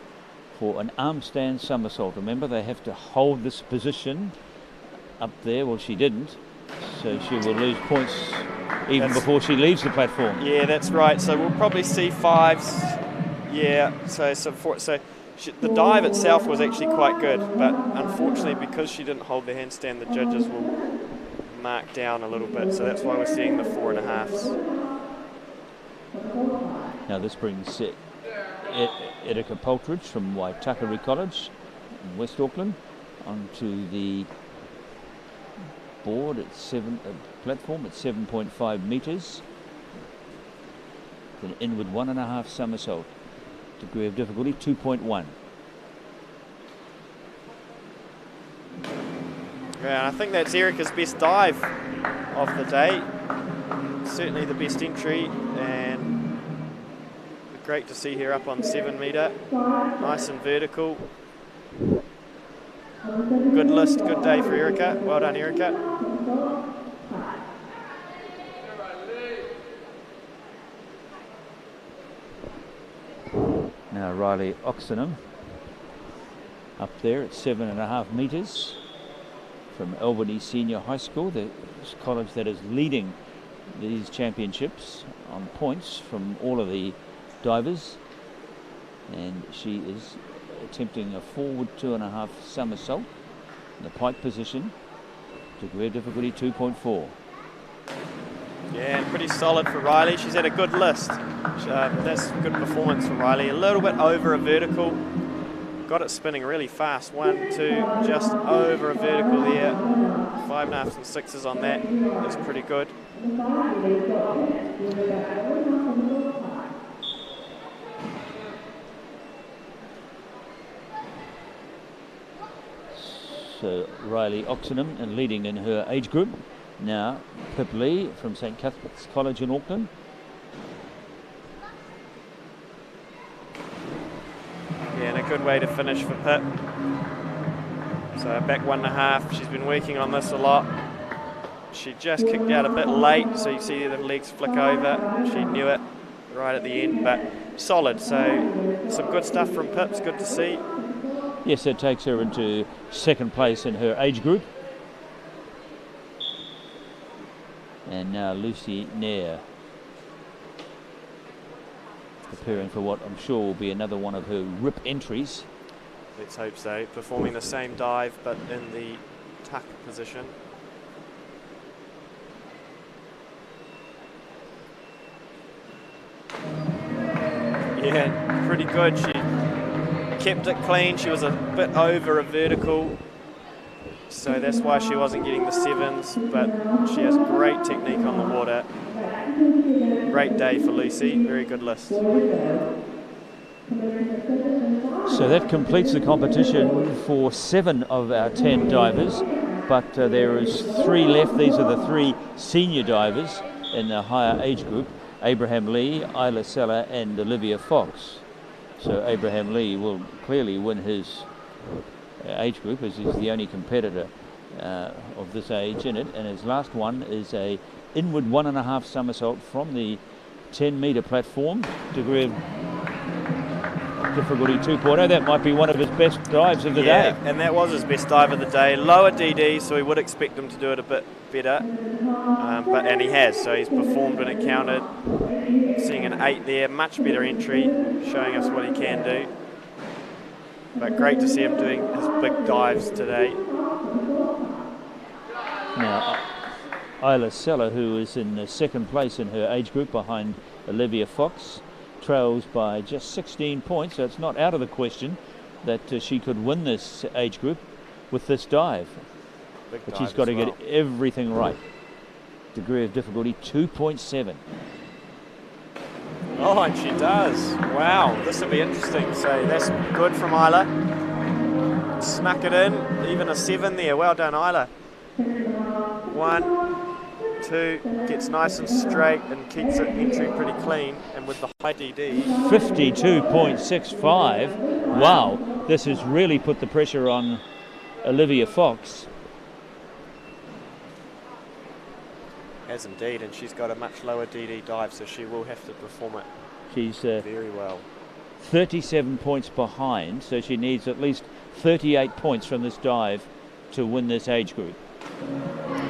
for an arm stand somersault. Remember, they have to hold this position up there. Well, she didn't. So she will lose points even before she leaves the platform. Yeah, that's right. So we'll probably see 5s. Yeah, so the dive itself was actually quite good, but unfortunately because she didn't hold the handstand, the judges will mark down a little bit. So that's why we're seeing the 4.5s. Now this brings Erika Poltridge from Waitakere College in West Auckland onto the board at platform at 7.5 metres. An inward 1.5 somersault. Degree of difficulty 2.1. Yeah, I think that's Erika's best dive of the day. Certainly the best entry, and great to see her up on 7 metre. Nice and vertical. Good list, good day for Erika. Well done, Erika. Now Riley Oxenham up there at 7.5 metres from Albany Senior High School, the college that is leading these championships on points from all of the divers, and she is attempting a forward 2.5 somersault in the pike position. Degree of difficulty 2.4. Yeah, and pretty solid for Riley. She's had a good list. That's good performance for Riley. A little bit over a vertical. Got it spinning really fast. 1, 2, just over a vertical there. 5.5s and 6s on that. That's pretty good. So Riley Oxenham and leading in her age group. Now Pip Lee from St Cuthbert's College in Auckland. Yeah, and a good way to finish for Pip. So back 1.5. She's been working on this a lot. She just kicked out a bit late, so you see the legs flick over. She knew it right at the end, but solid. So some good stuff from Pip. It's good to see. Yes, that takes her into second place in her age group. And now Lucy Nair, preparing for what I'm sure will be another one of her rip entries. Let's hope so. Performing the same dive, but in the tuck position. Yeah, pretty good. She kept it clean. She was a bit over a vertical, so that's why she wasn't getting the 7s, but she has great technique on the water. Great day for Lucy. Very good list. So that completes the competition for 7 of our 10 divers, but there is 3 left. These are the 3 senior divers in the higher age group: Abraham Lee, Isla Sella and Olivia Fox. So Abraham Lee will clearly win his age group, as he's the only competitor of this age in it, and his last one is a inward 1.5 somersault from the 10 metre platform. Degree of difficulty 2.0. That might be one of his best dives of the day. And that was his best dive of the day. Lower DD, so we would expect him to do it a bit better, and he has. So he's performed when it counted. Seeing an 8 there, much better entry, showing us what he can do. But great to see him doing his big dives today. Now, Isla Sella, who is in second place in her age group behind Olivia Fox, trails by just 16 points, so it's not out of the question that she could win this age group with this dive. But she's got to get everything right. Degree of difficulty 2.7. Oh, and she does. Wow, this will be interesting. So that's good from Isla. Snuck it in, even a 7 there. Well done, Isla. 1, 2, gets nice and straight and keeps it entry pretty clean, and with the high DD. 52.65. Wow, this has really put the pressure on Olivia Fox. Has indeed, and she's got a much lower DD dive, so she will have to perform it She's very well. 37 points behind, so she needs at least 38 points from this dive to win this age group.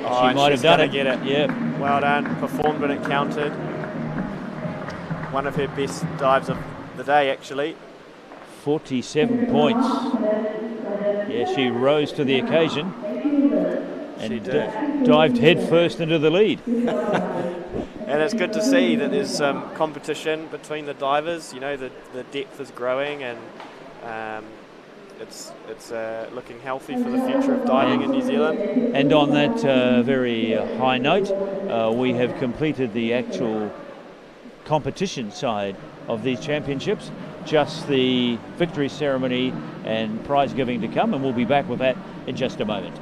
Oh, she might have she's done gonna it. get it. Yeah. Well done. Performed when it counted. One of her best dives of the day, actually. 47 points. Yeah, she rose to the occasion. And She did. Dived head first into the lead. And it's good to see that there's some competition between the divers. You know, the depth is growing, and it's looking healthy for the future of diving in New Zealand. And on that very high note, we have completed the actual competition side of these championships. Just the victory ceremony and prize giving to come, and we'll be back with that in just a moment.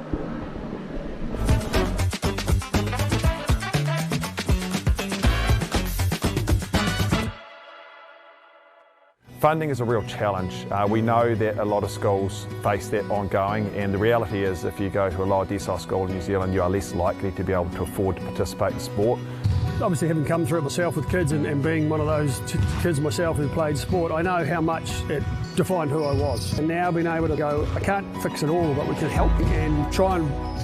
Funding is a real challenge. We know that a lot of schools face that ongoing, and the reality is if you go to a lower decile school in New Zealand, you are less likely to be able to afford to participate in sport. Obviously, having come through it myself with kids and being one of those kids myself who played sport, I know how much it defined who I was. And now being able to go, I can't fix it all, but we can help and try and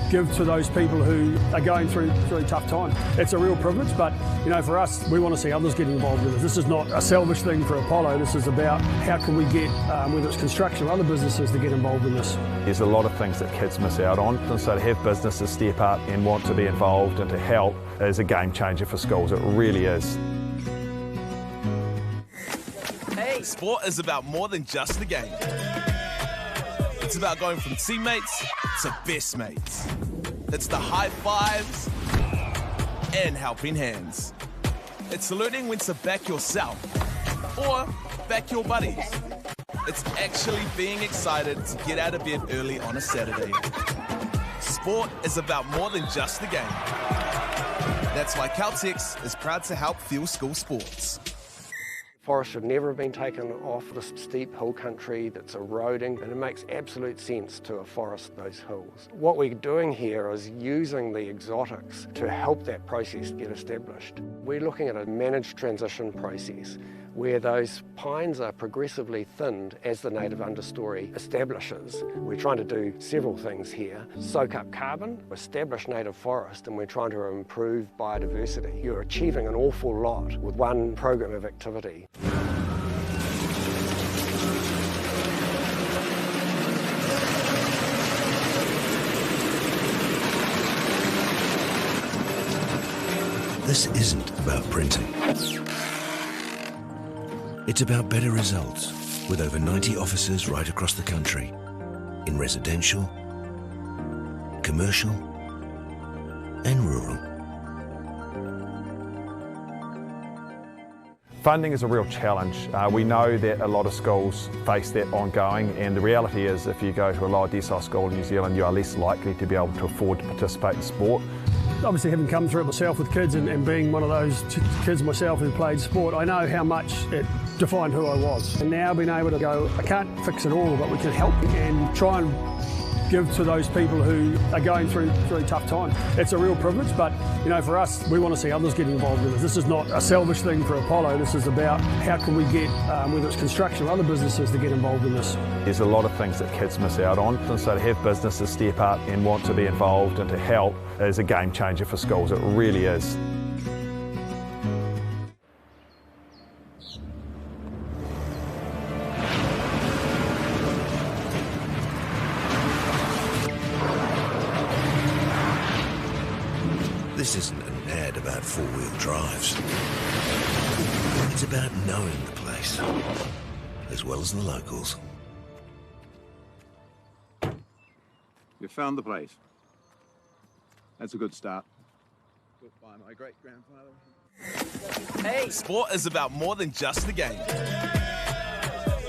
give to those people who are going through a tough time. It's a real privilege, but you know, for us, we want to see others get involved in this. This is not a selfish thing for Apollo. This is about how can we get, whether it's construction or other businesses, to get involved in this. There's a lot of things that kids miss out on, and so to have businesses step up and want to be involved and to help is a game changer for schools. It really is. Sport is about more than just the game. It's about going from teammates to best mates. It's the high fives and helping hands. It's learning when to back yourself or back your buddies. It's actually being excited to get out of bed early on a Saturday. Sport is about more than just the game. That's why Caltex is proud to help fuel school sports. Forest should never have been taken off this steep hill country that's eroding, and it makes absolute sense to afforest those hills. What we're doing here is using the exotics to help that process get established. We're looking at a managed transition process where those pines are progressively thinned as the native understory establishes. We're trying to do several things here. Soak up carbon, establish native forest, and we're trying to improve biodiversity. You're achieving an awful lot with one program of activity. This isn't about printing. It's about better results with over 90 offices right across the country in residential, commercial and rural. Funding is a real challenge. We know that a lot of schools face that ongoing, and the reality is if you go to a lower decile school in New Zealand, you are less likely to be able to afford to participate in sport. Obviously, having come through it myself with kids and being one of those kids myself who played sport, I know how much it defined who I was. And now being able to go, I can't fix it all, but we can help and try and give to those people who are going through a tough time. It's a real privilege, but you know, for us, we want to see others get involved in this. This is not a selfish thing for Apollo. This is about how can we get, whether it's construction or other businesses, to get involved in this. There's a lot of things that kids miss out on, and so to have businesses step up and want to be involved and to help is a game changer for schools. It really is. This isn't an ad about four-wheel drives. It's about knowing the place, as well as the locals. You found the place. That's a good start. Built by my great-grandfather. Sport is about more than just the game.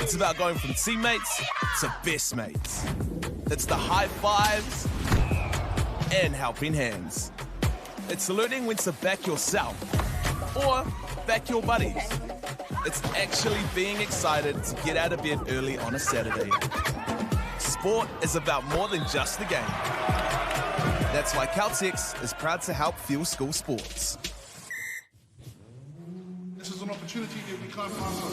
It's about going from teammates to best mates. It's the high fives and helping hands. It's learning when to back yourself or back your buddies. It's actually being excited to get out of bed early on a Saturday. Sport is about more than just the game. That's why Caltex is proud to help fuel school sports. This is an opportunity that we can't pass up.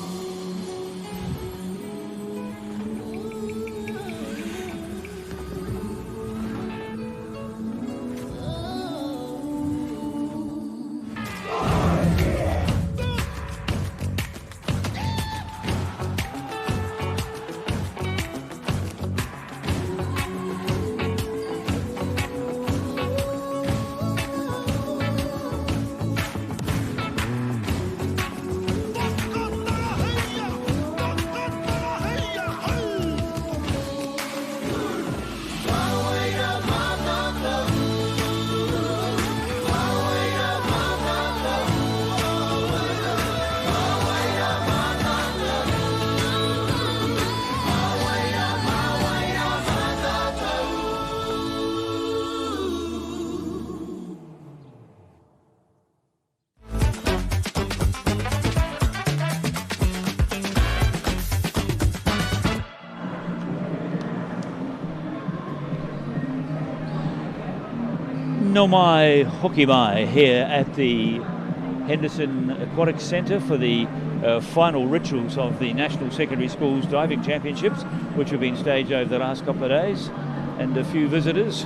No mai hoki mai here at the Henderson Aquatic Centre for the final rituals of the National Secondary Schools Diving Championships, which have been staged over the last couple of days, and a few visitors,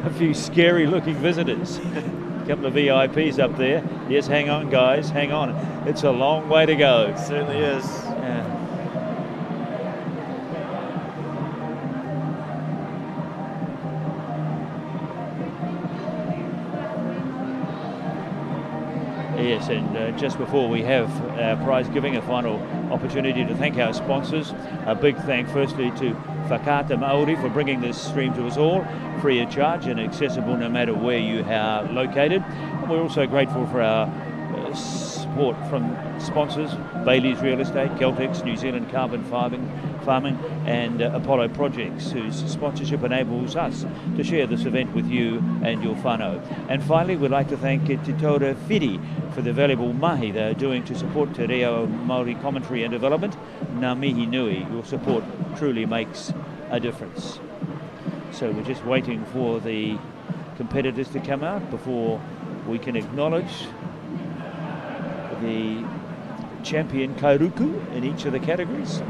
a few scary looking visitors. A couple of VIPs up there. Yes, hang on guys, hang on. It's a long way to go. It certainly is. Yeah. Yes, and just before we have our prize giving, a final opportunity to thank our sponsors. A big thank firstly to Whakaata Māori for bringing this stream to us all, free of charge and accessible no matter where you are located. And we're also grateful for our support from sponsors, Bailey's Real Estate, Celtics, New Zealand Carbon Farming and Apollo Projects, whose sponsorship enables us to share this event with you and your whānau. And finally, we'd like to thank Te Taura Whiri for the valuable mahi they're doing to support Te Reo Māori commentary and development. Ngā mihi nui, your support truly makes a difference. So we're just waiting for the competitors to come out before we can acknowledge the champion Kairuku in each of the categories.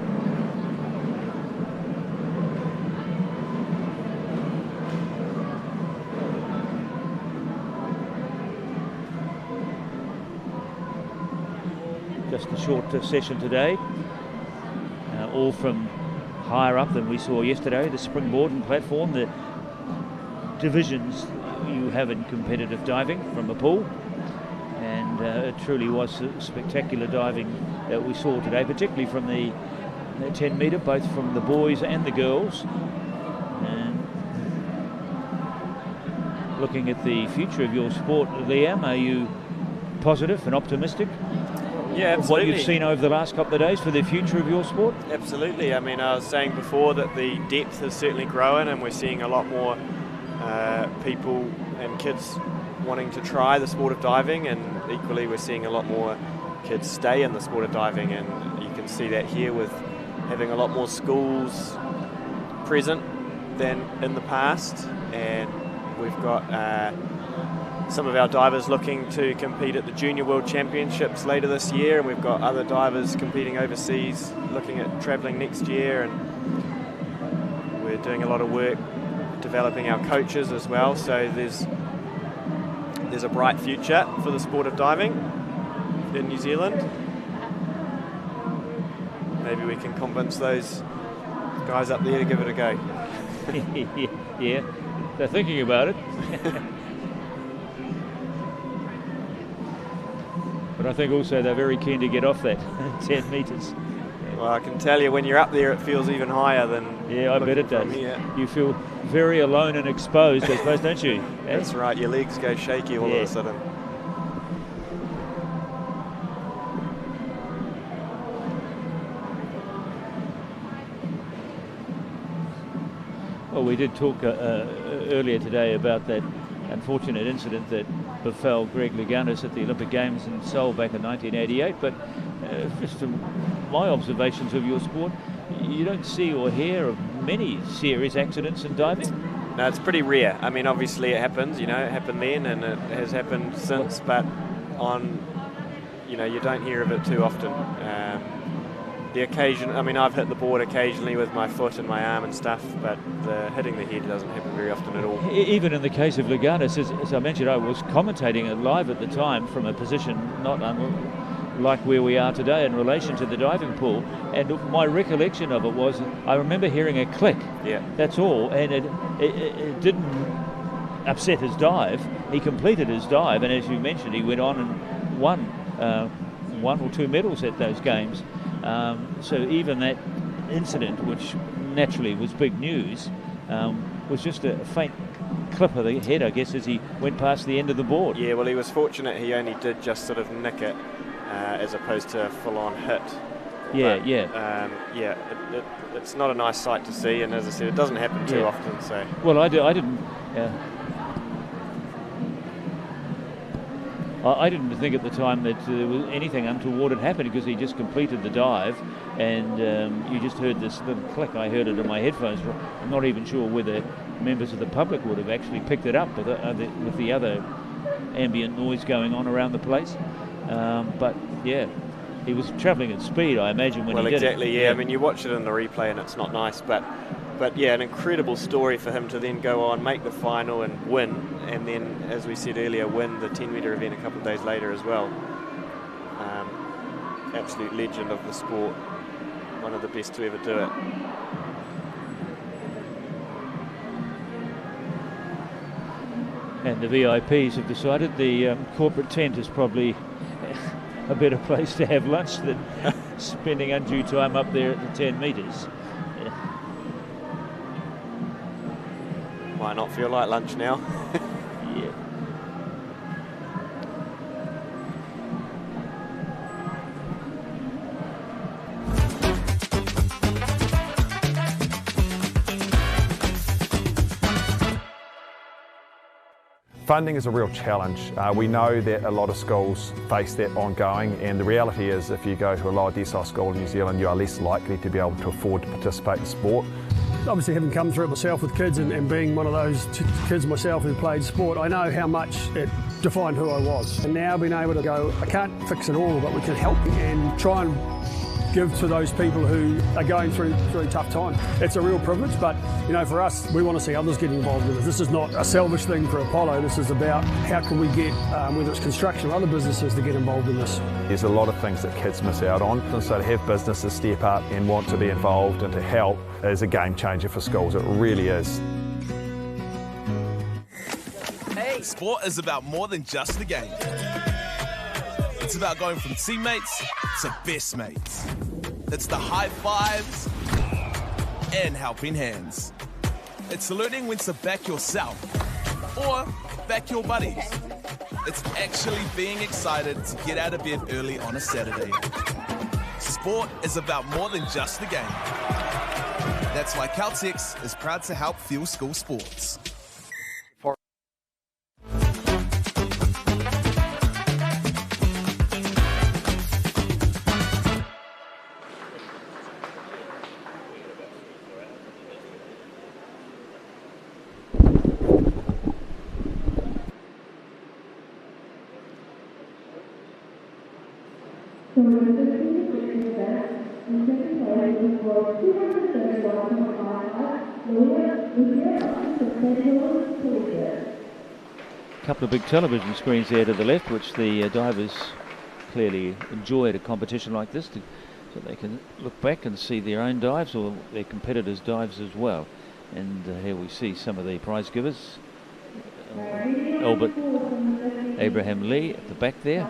Just a short session today, all from higher up than we saw yesterday, the springboard and platform, the divisions you have in competitive diving from a pool. And it truly was spectacular diving that we saw today, particularly from the 10 metre, both from the boys and the girls. And looking at the future of your sport, Liam, are you positive and optimistic? Yeah, absolutely. What you've seen over the last couple of days for the future of your sport? Absolutely. I mean, I was saying before that the depth is certainly growing, and we're seeing a lot more people and kids wanting to try the sport of diving, and equally we're seeing a lot more kids stay in the sport of diving, and you can see that here with having a lot more schools present than in the past. And we've got some of our divers looking to compete at the Junior World Championships later this year, and we've got other divers competing overseas looking at travelling next year, and we're doing a lot of work developing our coaches as well. So there's a bright future for the sport of diving in New Zealand. Maybe we can convince those guys up there to give it a go. Yeah, they're thinking about it. But I think also they're very keen to get off that 10 metres. Well, I can tell you when you're up there it feels even higher than... Yeah, I bet it does. You feel very alone and exposed, I suppose, don't you? That's right, your legs go shaky all of a sudden. Well, we did talk earlier today about that unfortunate incident that befell Greg Louganis at the Olympic Games in Seoul back in 1988, but just from my observations of your sport, you don't see or hear of many serious accidents in diving? No, it's pretty rare. I mean, obviously it happens, you know, it happened then and it has happened since, but you don't hear of it too often. The occasion, I mean, I've hit the board occasionally with my foot and my arm and stuff, but hitting the head doesn't happen very often at all. Even in the case of Louganis, as I mentioned, I was commentating it live at the time from a position not like where we are today in relation to the diving pool, and my recollection of it was I remember hearing a click. Yeah. That's all, and it didn't upset his dive. He completed his dive, and as you mentioned, he went on and won 1 or 2 medals at those games. So even that incident, which naturally was big news, was just a faint clip of the head, I guess, as he went past the end of the board. Yeah, well, he was fortunate he only did just sort of nick it as opposed to a full-on hit. Yeah, but, it's not a nice sight to see, and as I said, it doesn't happen too often. So. Well, I didn't think at the time that there was anything untoward had happened, because he just completed the dive, and you just heard this little click. I heard it in my headphones. I'm not even sure whether members of the public would have actually picked it up with the other ambient noise going on around the place. But yeah, he was travelling at speed, I imagine, when he did it. Well, exactly, yeah. I mean, you watch it in the replay and it's not nice, but yeah, an incredible story for him to then go on, make the final and win, and then, as we said earlier, win the 10-metre event a couple of days later as well. Absolute legend of the sport, one of the best to ever do it. And the VIPs have decided the corporate tent is probably a better place to have lunch than spending undue time up there at the 10 metres. Might not feel like lunch now. Yeah. Funding is a real challenge. We know that a lot of schools face that ongoing, and the reality is if you go to a lower decile school in New Zealand, you are less likely to be able to afford to participate in sport. Obviously, having come through it myself with kids and being one of those kids myself who played sport, I know how much it defined who I was. And now being able to go, I can't fix it all, but we can help and try and give to those people who are going through a tough time. It's a real privilege, but you know, for us, we want to see others get involved in it. This is not a selfish thing for Apollo. This is about how can we get, whether it's construction or other businesses, to get involved in this. There's a lot of things that kids miss out on, and so to have businesses step up and want to be involved and to help is a game changer for schools. It really is. Sport is about more than just the game. It's about going from teammates to best mates. It's the high fives and helping hands. It's learning when to back yourself or back your buddies. It's actually being excited to get out of bed early on a Saturday. Sport is about more than just the game. That's why Caltex is proud to help fuel school sports. A couple of big television screens there to the left, which the divers clearly enjoy at a competition like this, so they can look back and see their own dives or their competitors' dives as well. And here we see some of the prize givers. Albert Abraham Lee at the back there.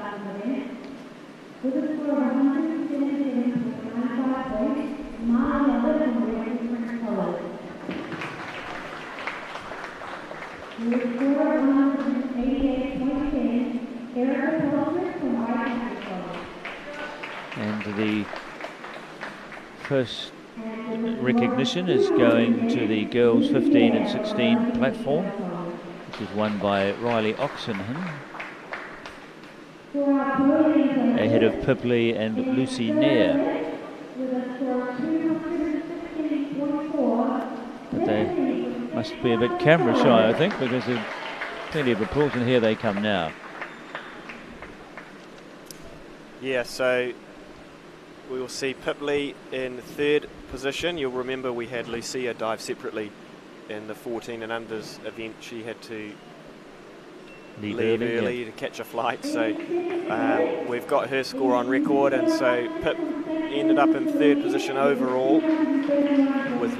And the first recognition is going to the girls 15 and 16 platform, which is won by Riley Oxenham, ahead of Pipley and Lucy Nair. But they must be a bit camera shy, I think, because there's plenty of applause, and here they come now. Yeah, so we will see Pipley in third position. You'll remember we had Lucia dive separately in the 14 and unders event. She had to leave early to catch a flight, so we've got her score on record, and so Pip ended up in third position overall, with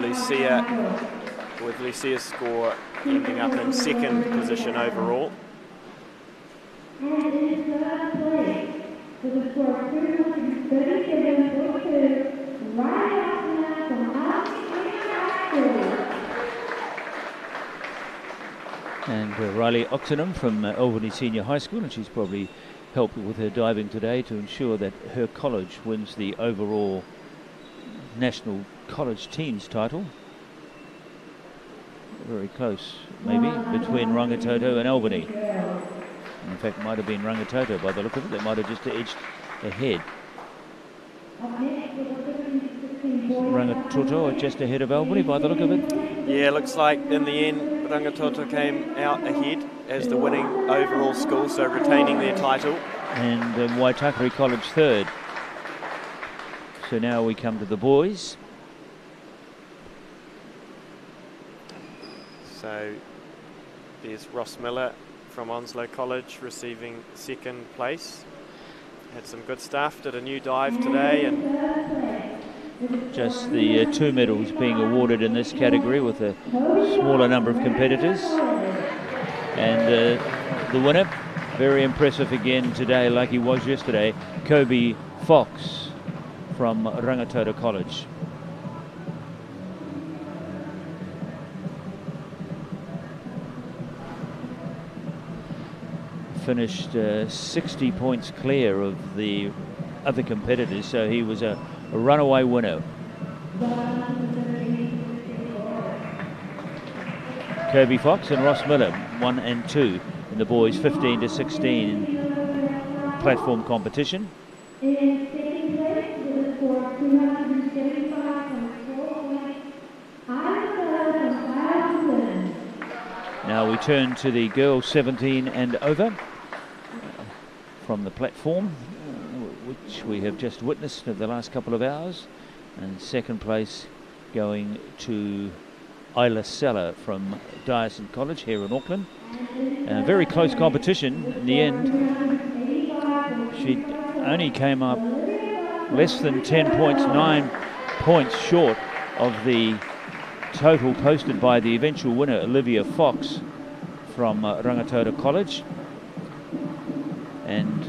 Lucia's score ending up in second position overall. And Riley Oxenham from Albany Senior High School, and she's probably helped with her diving today to ensure that her college wins the overall National College Teams title. Very close, maybe, between Rangitoto and Albany. In fact, it might have been Rangitoto by the look of it. They might have just edged ahead. Rangatoto just ahead of Albany by the look of it. Yeah, looks like in the end Rangatoto came out ahead as the winning overall school, so retaining their title. And Waitakere College third. So now we come to the boys. So there's Ross Miller from Onslow College receiving second place. Had some good stuff, did a new dive today, and just the 2 medals being awarded in this category with a smaller number of competitors. And the winner, very impressive again today like he was yesterday, Kobe Fox from Rangatoto College. Finished 60 points clear of the other competitors, so he was a runaway winner. Kobe Fox and Ross Miller, 1 and 2 in the boys 15 to 16 platform competition. Now we turn to the girls 17 and over from the platform, which we have just witnessed over the last couple of hours. And second place going to Isla Sella from Dyson College here in Auckland. Very close competition in the end. She only came up less than 10 points, 9 points short of the total posted by the eventual winner, Olivia Fox from Rangatoto College. And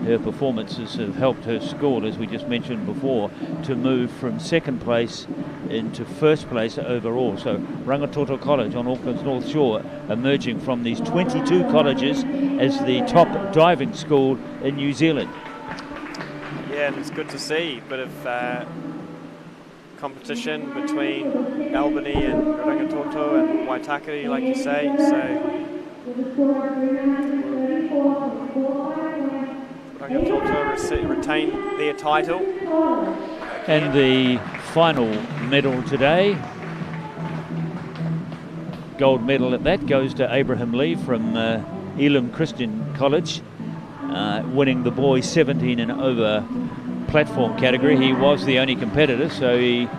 her performances have helped her school, as we just mentioned before, to move from second place into first place overall. So Rangatoto College on Auckland's North Shore emerging from these 22 colleges as the top diving school in New Zealand. yeah, and it's good to see a bit of competition between Albany and Rangatoto and Waitakere, like you say. So Rangatoto retain their title. And the final medal today, gold medal at that, goes to Abraham Lee from Elam Christian College, winning the boys 17 and over platform category. He was the only competitor, so he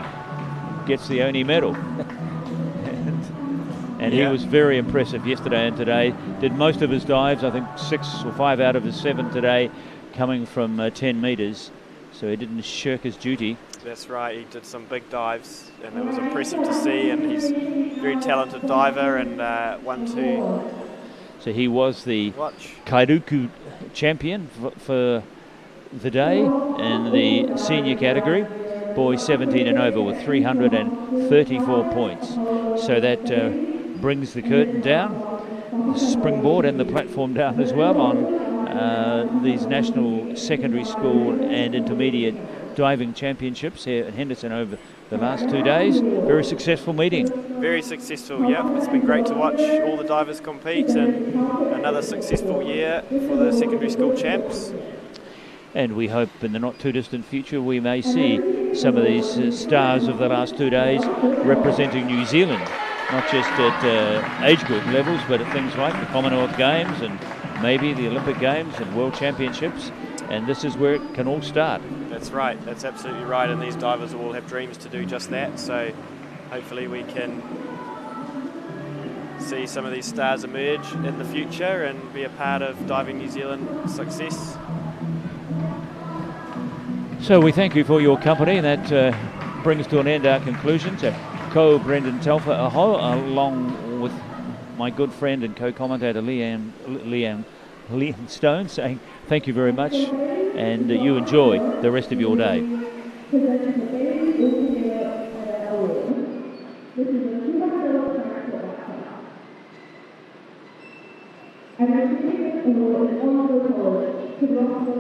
gets the only medal. And he was very impressive yesterday and today. Did most of his dives, I think 6 or 5 out of his 7 today, coming from 10 metres. So he didn't shirk his duty. That's right, he did some big dives and it was impressive to see, and he's a very talented diver and one to So he was the watch. Kairuku champion for the day in the senior category. Boys 17 and over with 334 points. So that brings the curtain down, the springboard and the platform down as well on these national secondary school and intermediate diving championships here at Henderson over the last 2 days. Very successful meeting. Very successful, yep. It's been great to watch all the divers compete, and another successful year for the secondary school champs. And we hope in the not too distant future we may see some of these stars of the last 2 days representing New Zealand, not just at age group levels, but at things like the Commonwealth Games and maybe the Olympic Games and World Championships. And this is where it can all start. That's right, that's absolutely right, and these divers all have dreams to do just that, so hopefully we can see some of these stars emerge in the future and be a part of Diving New Zealand success. So we thank you for your company, and that brings to an end our conclusion. So Ko Brendan Telfer aho, along with my good friend and co-commentator Liam Stone, saying thank you very much, and you enjoy the rest of your day. And receiving an award in Onslow College to the award.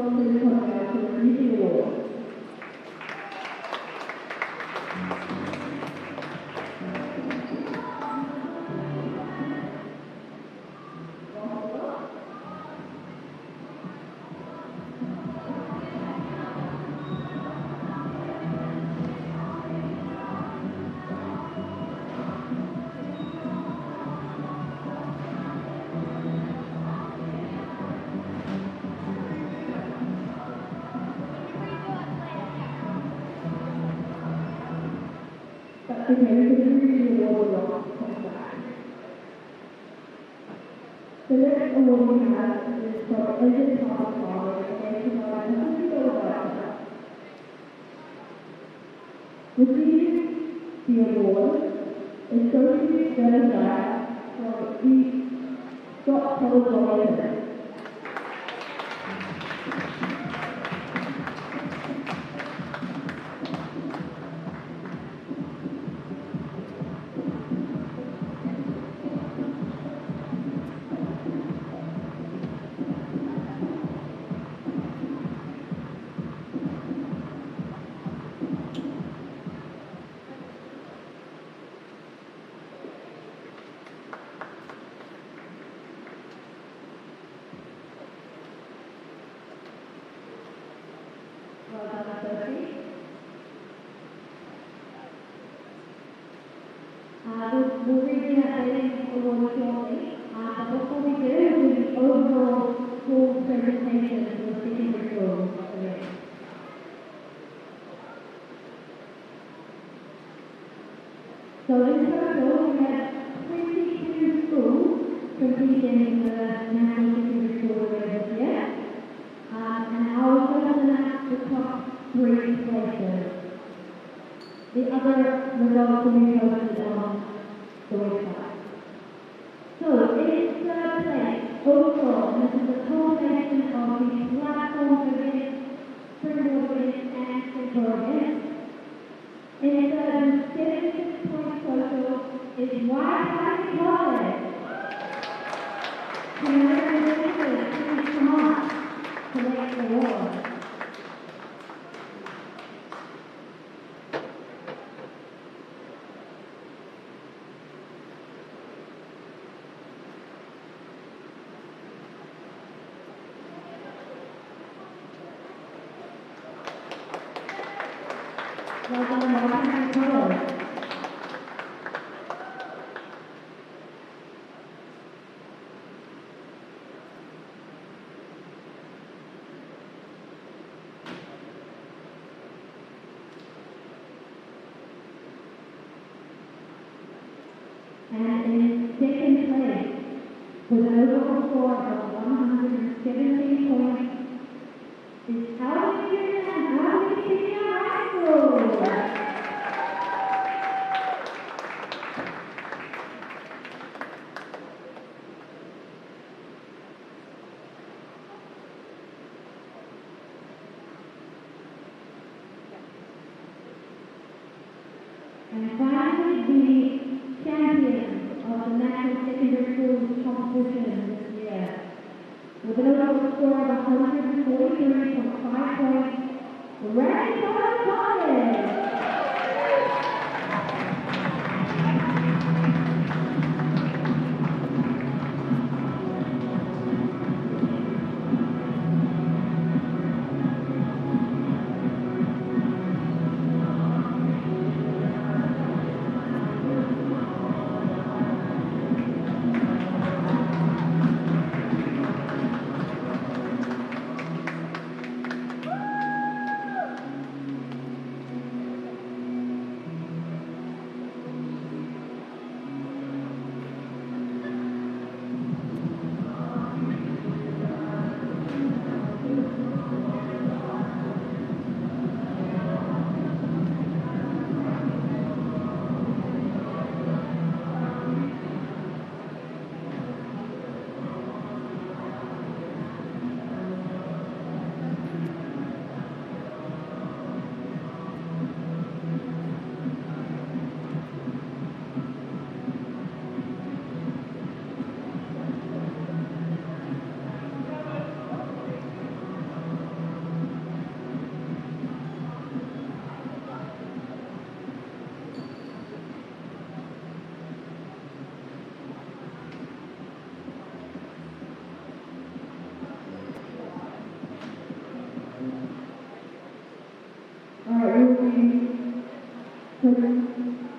really award comes back. The next award we have is from Agent Thomas Farmer, and provides $100 voucher. Receiving the award is Sophie Bernard from the Scott College. We'll read that award shortly, but before we do, the overall school presentation for the secondary school. So in total, we had 22 schools competing in the National Secondary School Award this year, and ours was in the top 3 places. The other results will be posted on the website. So, in third place, overall, and this is a combination of the platform events, springboard events, and central events. In third, 76 point total is White College. Congratulations, please come on to collect the award. Well done, White College. And in second place, with an overall score of 170 points, is Alexandria High School. And finally, the champion of the National Secondary Schools competition this year, with an overall score of 143.5 points, Westwave College.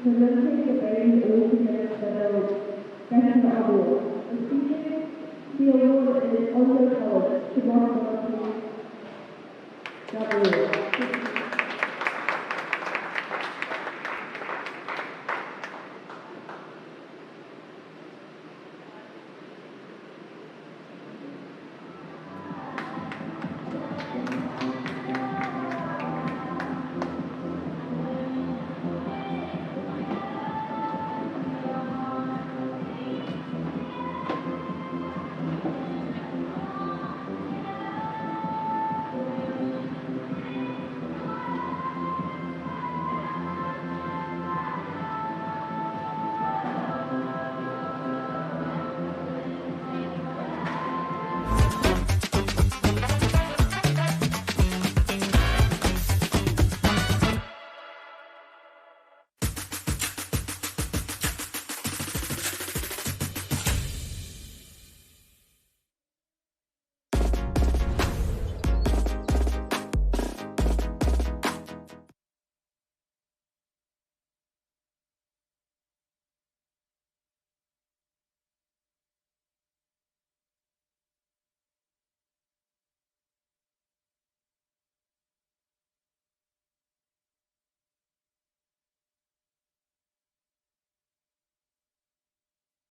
Presenting the baby all together for the National Award. Receiving the award is Ongo College, Toronto, W.